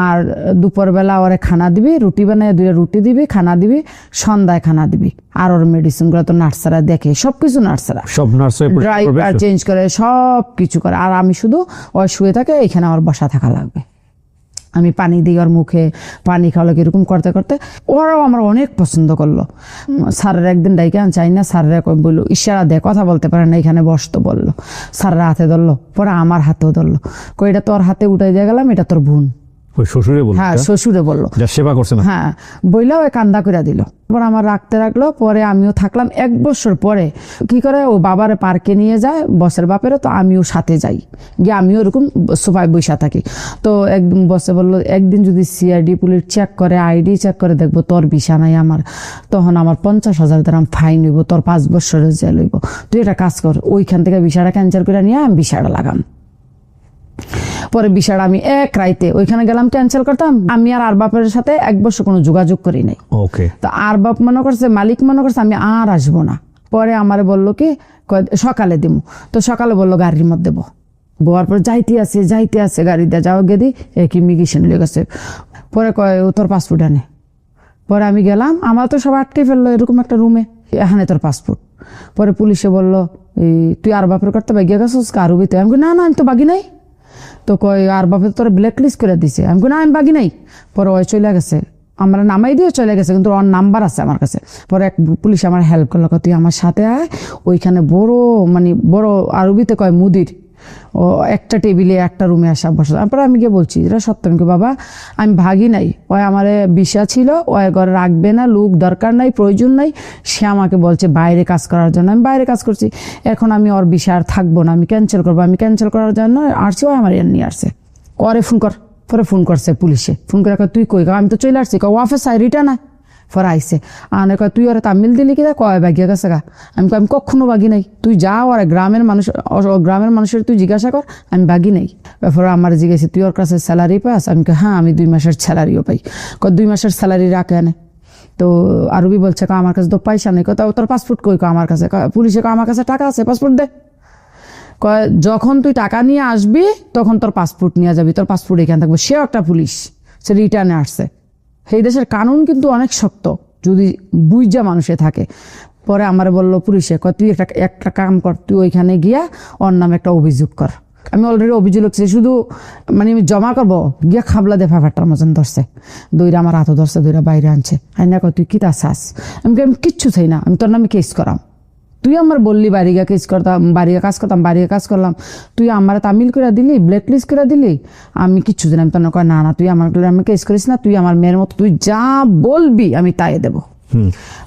আর দুপুরবেলা ওরে খানা দিবি, রুটি বানাই 2টা রুটি দিবি, খানা দিবি, সন্ধ্যায় খানা দিবি। আর ওর মেডিসিনগুলো তো নার্সারা দেখে, সব কিছু নার্সারা, সব নার্সে ড্রাই চেঞ্জ করে, সব কিছু করে। আর আমি শুধু ওই শুয়ে থাকে, এখানে আমার বসা থাকা লাগবে। আমি পানি দিই ওর মুখে, পানি খাওয়ালো এরকম করতে করতে ওরাও আমার অনেক পছন্দ করলো। স্যারের একদিন ডাইকে চাই না, স্যারেরা বললো ইশারা দেয়, কথা বলতে পারে না, এখানে বসতো বললো। স্যারের হাতে ধরলো, পরে আমার হাতেও ধরলো, এটা তোর হাতে উঠাই দিয়ে গেলাম, এটা তোর বোন। ওই শ্বশুরে বলল? হ্যাঁ, শ্বশুরে বললো, যা সেবা করছে না। হ্যাঁ, বইলা ওই কান্দা করে দিল। পরে আমার রাখতে রাখলো। পরে আমিও থাকলাম 1 বছর। পরে কি করে, ও বাবারে পার্কে নিয়ে যায় বসের বাপেরও, তো আমিও সাথে যাই, গিয়ে আমিও ওরকম সোফায় বসা থাকি। তো একদিন বসে বললো, একদিন যদি সিআইডি পুলিশ চেক করে, আইডি চেক করে, দেখবো তোর ভিসা নাই আমার, তখন আমার 50,000 দিরাম ফাইন হইব, তোর 5 বছরের জেল হইব। তুই এটা কাজ কর, ওইখান থেকে ভিসাটা ক্যান্সেল করে নিয়ে আমি ভিসাটা লাগাম। পরে বিষয়টা আমি এক রাইতে ওইখানে গেলাম ক্যান্সেল করতাম। আমি আর বাপের সাথে 1 বছর কোনো যোগাযোগ করি নাই। ওকে। তো আর বাপ মনে করছে, মালিক মনে করছে আমি আর আসবো না। পরে আমারে বললো কি সকালে দিব। তো সকালে বললো গাড়ির মধ্যে দেবো। বোয়ার পর যাইতে আছে গাড়িতে যাও গেদি এক ইমিগ্রেশন লেগে গেছে। পরে কয় তোর পাসপোর্ট আনে। পরে আমি গেলাম, আমার তো সব আটকে ফেললো এরকম একটা রুমে, এখানে তোর পাসপোর্ট। পরে পুলিশে বললো এই তুই আর বাপের করতে বাগিয়ে গেছিস কারুবিতে? আমি না আমি তো বাগি নাই। তো কয় আর বাপে তোর ব্ল্যাক লিস্ট করে দিছে। আমি না আমি বাগি নাই। পরে ওই চলে গেছে, আমরা নামাই দিয়ে চলে গেছে, কিন্তু ওর নাম্বার আছে আমার কাছে। পরে এক পুলিশ আমার হেল্প করলো, তুই আমার সাথে আয়, ওইখানে বড় আরবিতে কয় মুদির, ও একটা টেবিলে একটা রুমে আসা বসে। তারপরে আমি গিয়ে বলছি এটা সত্য, আমি বাবা আমি ভাগি নাই, ওই আমার বিষা ছিল, ওই ঘরে রাখবে না, লোক দরকার নাই, প্রয়োজন নাই। সে আমাকে বলছে বাইরে কাজ করার জন্য, আমি বাইরে কাজ করছি। এখন আমি ওর বিষয় আর থাকবো না, আমি ক্যান্সেল করবো। আমি ক্যান্সেল করার জন্য আসছি, ও আমার নিয়ে আসছে। করে ফোন কর। পরে ফোন করছে পুলিশে, ফোন করে তুই কই? আমি তো চলে আসছি। অফিস আই রিটার্ন আয়। পরে আইসে আনে কয় তুই ওরা তামিল দিলি কিনা? কয় বাগিয়ে গেছে গা। আমি কখনো বাগি নাই, তুই যা ওরা গ্রামের মানুষের তুই জিজ্ঞাসা কর, আমি বাগি নাই। ব্যাপারে আমার জিজ্ঞাসা তুই ওর কাছে স্যালারি পাস? আমি হ্যাঁ আমি 2 মাসের স্যালারিও পাই। 2 মাসের স্যালারি রাখে আনে। তো আরবি বলছে আমার কাছে তো পয়সা নেই। তোর পাসপোর্ট কই? আমার কাছে। পুলিশে আমার কাছে টাকা আছে, পাসপোর্ট দে। যখন তুই টাকা নিয়ে আসবি তখন তোর পাসপোর্ট নিয়ে যাবি, তোর পাসপোর্ট এখানে থাকবে। সে একটা পুলিশ, সে রিটার্নে আসছে। সেই দেশের কানুন কিন্তু অনেক শক্ত যদি বুঝা মানুষে থাকে। পরে আমার বললো পুলিশে, তুই একটা কাম কর, তুই ওইখানে গিয়া ওর নামে একটা অভিযোগ কর। আমি অলরেডি অভিযোগ লিখছি, শুধু আমি জমা করবো গিয়া খাবলা দে ফাটার মতন ধরছে, দইরা আমার হাতও ধরছে, দইরা বাইরে আনছে। আইনা তুই কি তা চাস? আমি কিচ্ছু চাই না, আমি তোর নামে কেস করাম। তুই আমার বললি বাড়িগা কাজ করতাম, বাড়িগা কাজ করলাম, তুই আমার তামিল করে দিলি, ব্ল্যাক লিস্ট করে দিলি, আমি কিচ্ছু জানি। আমি তোর কয় না তুই আমার কেস করিস না, তুই আমার মেয়ের মতো, তুই যা বলবি আমি তাই দেবো।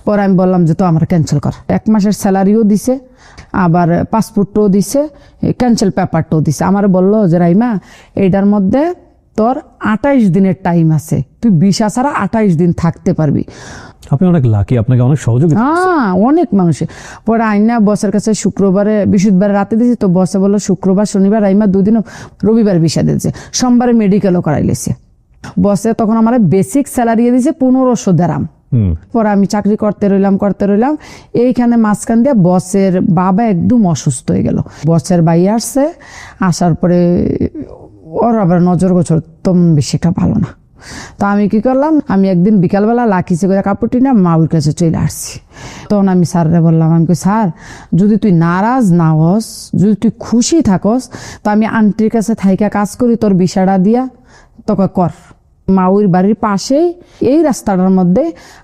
পরে আমি বললাম যে তো আমার ক্যান্সেল কর। 1 মাসের স্যালারিও দিছে, আবার পাসপোর্টও দিছে, ক্যান্সেল পেপারটাও দিছে। আমার বললো যে রাইমা এইটার মধ্যে তোর 28 দিনের টাইম আছে, তুই ভিসা ছাড়া 28 দিন থাকতে পারবি। আপনি অনেক লাকি, আপনাকে অনেক সহযোগিতা। হ্যাঁ, অনেক মানুষের। পরে আইনা বসের কাছে বৃহস্পতিবারে রাতে দিয়েছি। তো বসে বললো শুক্রবার শনিবার আইমা 2 দিন, রবিবার ভিসা দিয়েছে, সোমবারে মেডিকেলও করাই লেছে। বসে তখন আমার বেসিক স্যালারি দিয়েছে 1500 দিরহাম। পরে আমি চাকরি করতে রইলাম এইখানে মাঝখান দিয়ে বসের বাবা একদম অসুস্থ হয়ে গেল। বসের ভাই আসছে, আসার পরে ওর আবার নজর গোচর তেমন বেশি একটা ভালো না। তো আমি কি করলাম, আমি একদিন বিকালবেলা লাকিসে করে কাপড়টি না মাউর কাছে চলে আসছি। তখন আমি স্যাররে বললাম, আমি কই স্যার, যদি তুই নারাজ না হস, যদি তুই খুশি থাকস, তো আমি আন্টির কাছে থাইকা কাজ করি, তোর বিষয়টা দিয়া তোকে কর। মাউর বাড়ির পাশেই এই রাস্তাটার মধ্যে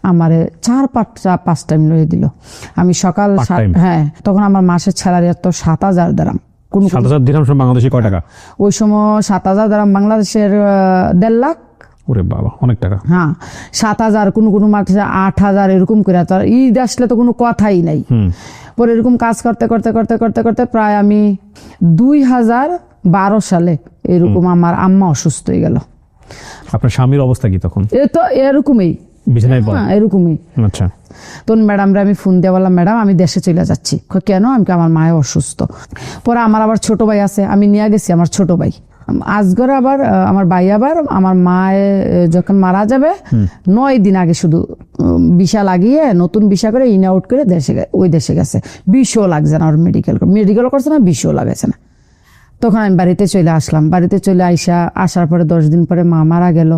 আমার 4-5 টাইম লয়ে দিল। আমি সকাল হ্যাঁ, তখন আমার মাসের স্যালারি তো 7,000 দিরাম। 7,000 দিরহাম বাংলাদেশে কয় টাকা? ওই সময় 7,000 দিরাম বাংলাদেশের 1.5 লাখ। ওরে বাবা, অনেক টাকা। হ্যাঁ, 7,000, কোনো মাসে 8,000 এরকম করে। তো ঈদ আসলে তো কোনো কথাই নাই। পরে এরকম কাজ করতে করতে করতে করতে করতে প্রায় আমি 2012 সালে এরকম আমার আম্মা অসুস্থ হয়ে গেল। আপনার স্বামীর অবস্থা কি তখন? এ তো এরকমই, বিছানায় পড়া? এরকমই। আচ্ছা। তখন ম্যাডামরা আমি ফোন দিয়ে বললাম, ম্যাডাম আমি দেশে চলে যাচ্ছি। কেন? আমি আমার মায়ের অসুস্থ। পরে আমার আবার ছোট ভাই আছে, আমি নিয়ে গেছি আমার ছোট ভাই আজগর। আবার আমার ভাই আবার আমার মায়ে যখন মারা যাবে 9 দিন আগে শুধু ভিসা লাগিয়ে নতুন ভিসা করে ইন আউট করে ওই দেশে গেছে। বিষও লাগছে না, ওর মেডিকেল করছে না, বিষও লাগাইছে না। তখন আমি বাড়িতে চলে আসলাম। বাড়িতে চলে আসার পরে 10 দিন পরে মা মারা গেল।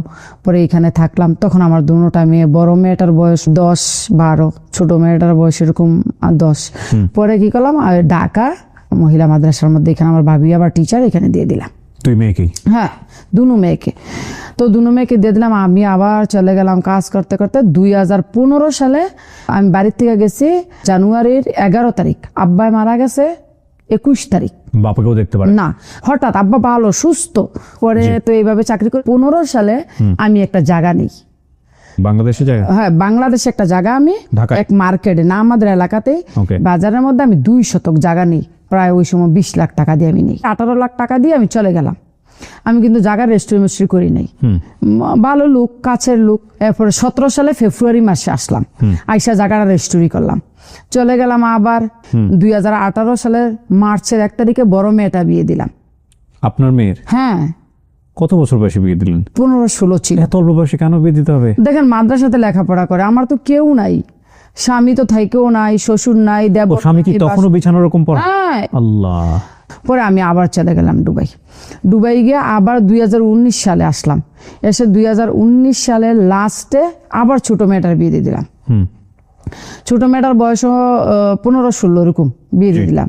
পরে এখানে থাকলাম। তখন আমার দুটোটা মেয়ে, বড় মেয়েটার বয়স 10-12, ছোট মেয়েটার বয়স এরকম 10। পরে কি করলাম, ঢাকা মহিলা মাদ্রাসার মধ্যে এখানে আমার ভাবি আবার টিচার, এখানে দিয়ে দিলাম। তুই মেয়েকে? হ্যাঁ, দুনো মেয়েকে। তো দুনো মেয়েকে দিয়ে দিলাম। আমি আবার চলে গেলাম কাজ করতে করতে। 2015 সালে আমি বাড়ির থেকে গেছি জানুয়ারির 11 তারিখ। আব্বাই মারা গেছে 21 তারিখ। বাবাকেও দেখতে পারে না, হঠাৎ আব্বা ভালো সুস্থ। পরে তো এইভাবে চাকরি করে 15 সালে আমি একটা জায়গা নিই বাংলাদেশে। জায়গা? হ্যাঁ, বাংলাদেশে একটা জায়গা আমি এক মার্কেটে না, আমাদের এলাকাতে বাজারের মধ্যে আমি 2 শতক জায়গা নিই। প্রায় ওই সময় 20 লাখ টাকা দিয়ে আমি নিই। 18 লাখ টাকা দিয়ে আমি চলে গেলাম। আমি কিন্তু জায়গার রেজিস্ট্রি করি নাই। ভালো লোক, কাছের লোক। এরপরে 17 সালে ফেব্রুয়ারি মাসে আসলাম, আইসা জায়গাটা রেজিস্ট্রি করলাম, চলে গেলাম। আবার 2018 সালের মার্চের 1 তারিখে বড় মেয়েটা বিয়ে দিলাম। আপনার মেয়ের? হ্যাঁ। কত বছর বয়সে বিয়ে দিলেন? 15-16 ছিল। এত অল্প বয়সে কেন বিয়ে দিতে হবে? দেখেন, মাদ্রাসাতে লেখাপড়া করে, আমার তো কেউ নাই, স্বামী তো থাইকেও নাই, শ্বশুর নাই, দেবর। স্বামী কি তখনও বিছানার এরকম পড়া? হ্যাঁ। আল্লাহ। পরে আমি আবার চলে গেলাম দুবাই গিয়ে আবার 2019 সালে আসলাম। এসে 2019 সালের লাস্টে আবার ছোট মেয়েটার বিয়ে দিয়ে দিলাম। ছোট মেয়েটার বয়স 15-16 এরকম বিয়ে দিয়ে দিলাম।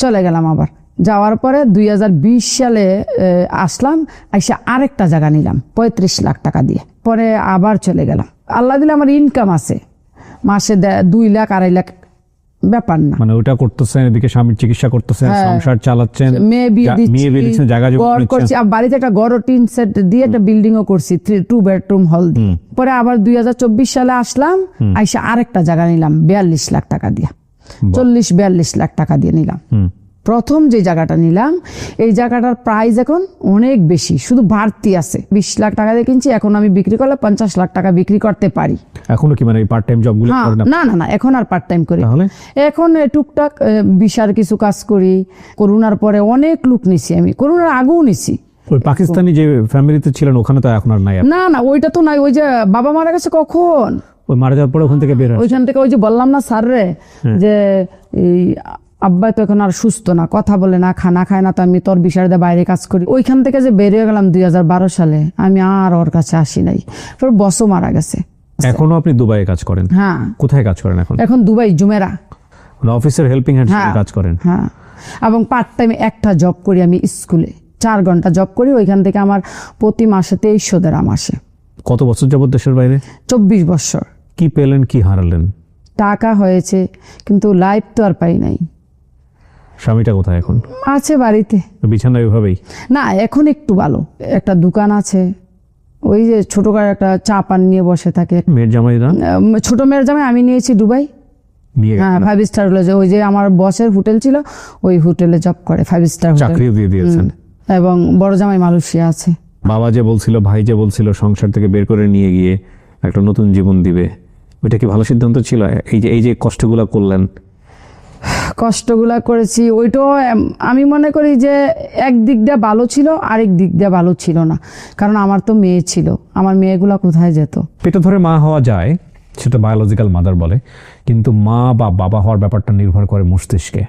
চলে গেলাম আবার। যাওয়ার পরে 2020 সালে আসলাম, এসে আরেকটা জায়গা নিলাম 35 লাখ টাকা দিয়ে। পরে আবার চলে গেলাম। আল্লাহ দিলে আমার ইনকাম আছে, মাসে 2 লাখ 2.5 লাখ, ব্যাপার না। মানে ওটা করতেছেন, এদিকে স্বামীর চিকিৎসা করতেছেন, সংসার চালাচ্ছেন, মেয়ে বিয়ে দিচ্ছি, জায়গা জমি করছি। বাড়িতে একটা গড় টিন সেট দিয়ে একটা বিল্ডিং ও করছি, 2 বেডরুম হল দিয়ে। পরে আবার 2024 সালে আসলাম, আইসা আরেকটা জায়গা নিলাম 42 লাখ টাকা দিয়ে। 40-42 লাখ টাকা দিয়ে নিলাম। প্রথম যে জায়গাটা নিলাম, এই জায়গাটার প্রাইস এখন অনেক বেশি, শুধু বাড়তি আছে। 20 লাখ টাকা দিয়ে কিনছি, এখন আমি বিক্রি করলে 50 লাখ টাকা বিক্রি করতে পারি। এখনো কি মানে পার্ট টাইম জব গুলো করেন? না, এখন আর পার্ট টাইম করি। এখন টুকটাক বিশার কিছু কাজ করি। করোনার পরে অনেক লোক নিছি, আমি করোনার আগেও নিছি। ওই পাকিস্তানি যে ফ্যামিলিতে ছিলেন ওখানে তো এখন আর নাই? না, ওইটা তো নাই। ওই যে বাবা মারা গেছে কখন, ওই মারা যাওয়ার পরে ওখান থেকে বের হয়। ওইখান থেকে ওই যে বললাম না স্যার রে, যে এই আব্বা তো এখন আর সুস্থ না, কথা বলে না, খানা খায় না, তো আমি তোর বিষয়ে বাইরে কাজ করি। ওইখান থেকে যে বেরিয়ে গেলাম 2012 সালে, আমি আর ওর কাছে আসি নাই। পরে বসও মারা গেছে। এখনো আপনি দুবাইয়ে কাজ করেন? হ্যাঁ। কোথায় কাজ করেন এখন? এখন দুবাই জুমেরা, মানে অফিসের হেল্পিং হ্যান্ড কাজ করেন? হ্যাঁ। এবং পার্ট টাইমে একটা জব করি আমি স্কুলে, 4 ঘন্টা জব করি। ওইখান থেকে আমার প্রতি মাসে 2300 দিরহাম আসে। কত বছর যাবত দেশের বাইরে? 24 বছর। কি পেলেন, কি হারালেন? টাকা হয়েছে, কিন্তু লাইফ তো আর পাই নাই। স্বামীটা কোথায় এখন? আছে বাড়িতে, বিছানায় ওইভাবেই? না, এখন একটু ভালো। একটা দোকান আছে, ওই যে ছোটখাটো একটা চা পান নিয়ে বসে থাকে। মেয়ের জামাই না? ছোট মেয়ের জামাই আমি নিয়েছি দুবাই। হ্যাঁ, 5 স্টার হোটেলে। ওই যে আমার বসের হোটেল ছিল, ওই হোটেলে জব করে, 5 স্টার হোটেল। চাকরিও দিয়ে দিয়েছেন। এবং বড় জামাই মালয়েশিয়া আছে। বাবা যে বলছিল, ভাই যে বলছিল সংসার থেকে বের করে নিয়ে গিয়ে একটা নতুন জীবন দিবে, ওইটা কি ভালো সিদ্ধান্ত ছিল? এই যে কষ্টগুলা করলেন, কষ্টগুলা করেছি, ওইটাও আমি মনে করি যে এক দিক দিয়ে ভালো ছিল, আরেক দিক দিয়ে ভালো ছিল না। কারণ আমার তো মেয়ে ছিল, আমার মেয়েগুলা কোথায় যেত? পেটে ধরে মা হওয়া যায়, সেটা বায়োলজিক্যাল মাদার বলে, কিন্তু মা বা বাবা হওয়ার ব্যাপারটা নির্ভর করে মস্তিষ্কে।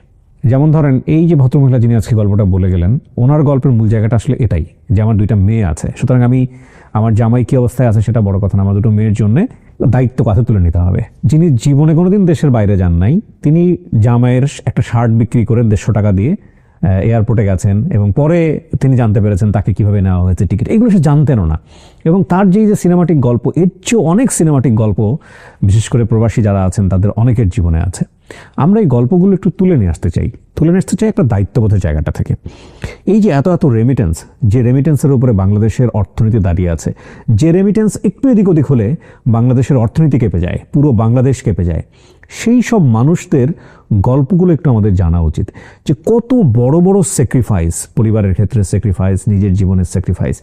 যেমন ধরেন এই যে ভদ্রমহিলা যিনি আজকে গল্পটা বলে গেলেন, ওনার গল্পের মূল জায়গাটা আসলে এটাই যে আমার 2টা মেয়ে আছে, সুতরাং আমি আমার জামাই কী অবস্থায় আছে সেটা বড় কথা না, আমার 2টো মেয়ের জন্য দায়িত্ব কাঁধে তুলে নিতে হবে। যিনি জীবনে কোনোদিন দেশের বাইরে যান নাই, তিনি জামাইয়ের একটা শার্ট বিক্রি করে 150 টাকা দিয়ে এয়ারপোর্টে গেছেন এবং পরে তিনি জানতে পেরেছেন তাকে কিভাবে নেওয়া হয়েছে টিকিট, এগুলো সে জানতেনও না। এবং তার যে সিনেমাটিক গল্প, এর চেয়ে অনেক সিনেমাটিক গল্প বিশেষ করে প্রবাসী যারা আছেন তাদের অনেকের জীবনে আছে। আমরা এই গল্পগুলো একটু তুলে নিয়ে আসতে চাই একটা দায়িত্ববোধের জায়গাটা থেকে। এই যে এত এত রেমিটেন্স, যে রেমিটেন্সের উপরে বাংলাদেশের অর্থনীতি দাঁড়িয়ে আছে, যে রেমিটেন্স একটু এদিক ওদিক হলে বাংলাদেশের অর্থনীতি কেঁপে যায়, পুরো বাংলাদেশ কেঁপে যায়, সেই সব মানুষদের গল্পগুলো একটু আমাদের জানা উচিত যে কত বড় বড় স্যাক্রিফাইস, পরিবারের ক্ষেত্রে স্যাক্রিফাইস, নিজের জীবনের স্যাক্রিফাইস,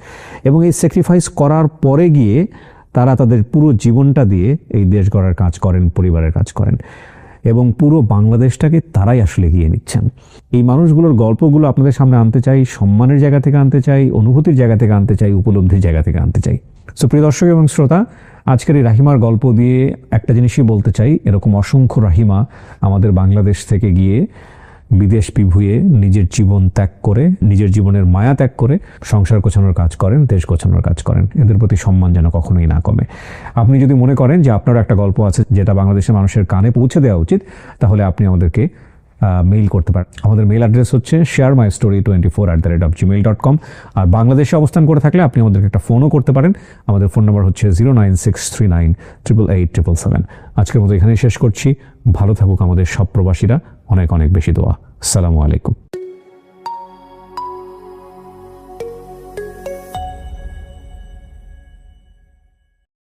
এবং এই স্যাক্রিফাইস করার পরে গিয়ে তারা তাদের পুরো জীবনটা দিয়ে এই দেশ গড়ার কাজ করেন, পরিবারের কাজ করেন, এবং পুরো বাংলাদেশটাকে তারাই আসলে এগিয়ে নিচ্ছেন। এই মানুষগুলোর গল্পগুলো আপনাদের সামনে আনতে চাই, সম্মানের জায়গা থেকে আনতে চাই, অনুভূতির জায়গা থেকে আনতে চাই, উপলব্ধির জায়গা থেকে আনতে চাই। সো প্রিয় দর্শক এবং শ্রোতা, আজকের এই রাহিমার গল্প দিয়ে একটা জিনিসই বলতে চাই, এরকম অসংখ্য রাহিমা আমাদের বাংলাদেশ থেকে গিয়ে বিদেশ বিভুঁয়ে নিজের জীবন ত্যাগ করে, নিজের জীবনের মায়া ত্যাগ করে সংসার গোছানোর কাজ করেন, দেশ গোছানোর কাজ করেন। এদের প্রতি সম্মান যেন কখনোই না কমে। আপনি যদি মনে করেন যে আপনারও একটা গল্প আছে যেটা বাংলাদেশের মানুষের কানে পৌঁছে দেওয়া উচিত, তাহলে আপনি আমাদেরকে মেইল করতে পারেন। আমাদের মেইল অ্যাড্রেস হচ্ছে sharemystory24@gmail.com। আর বাংলাদেশে অবস্থান করে থাকলে আপনি আমাদেরকে একটা ফোনও করতে পারেন। আমাদের ফোন নাম্বার হচ্ছে 09639888777। আজকের মতো এখানেই শেষ করছি। ভালো থাকুক আমাদের সব প্রবাসীরা। অনেক অনেক বেশি দোয়া। আসসালামু আলাইকুম।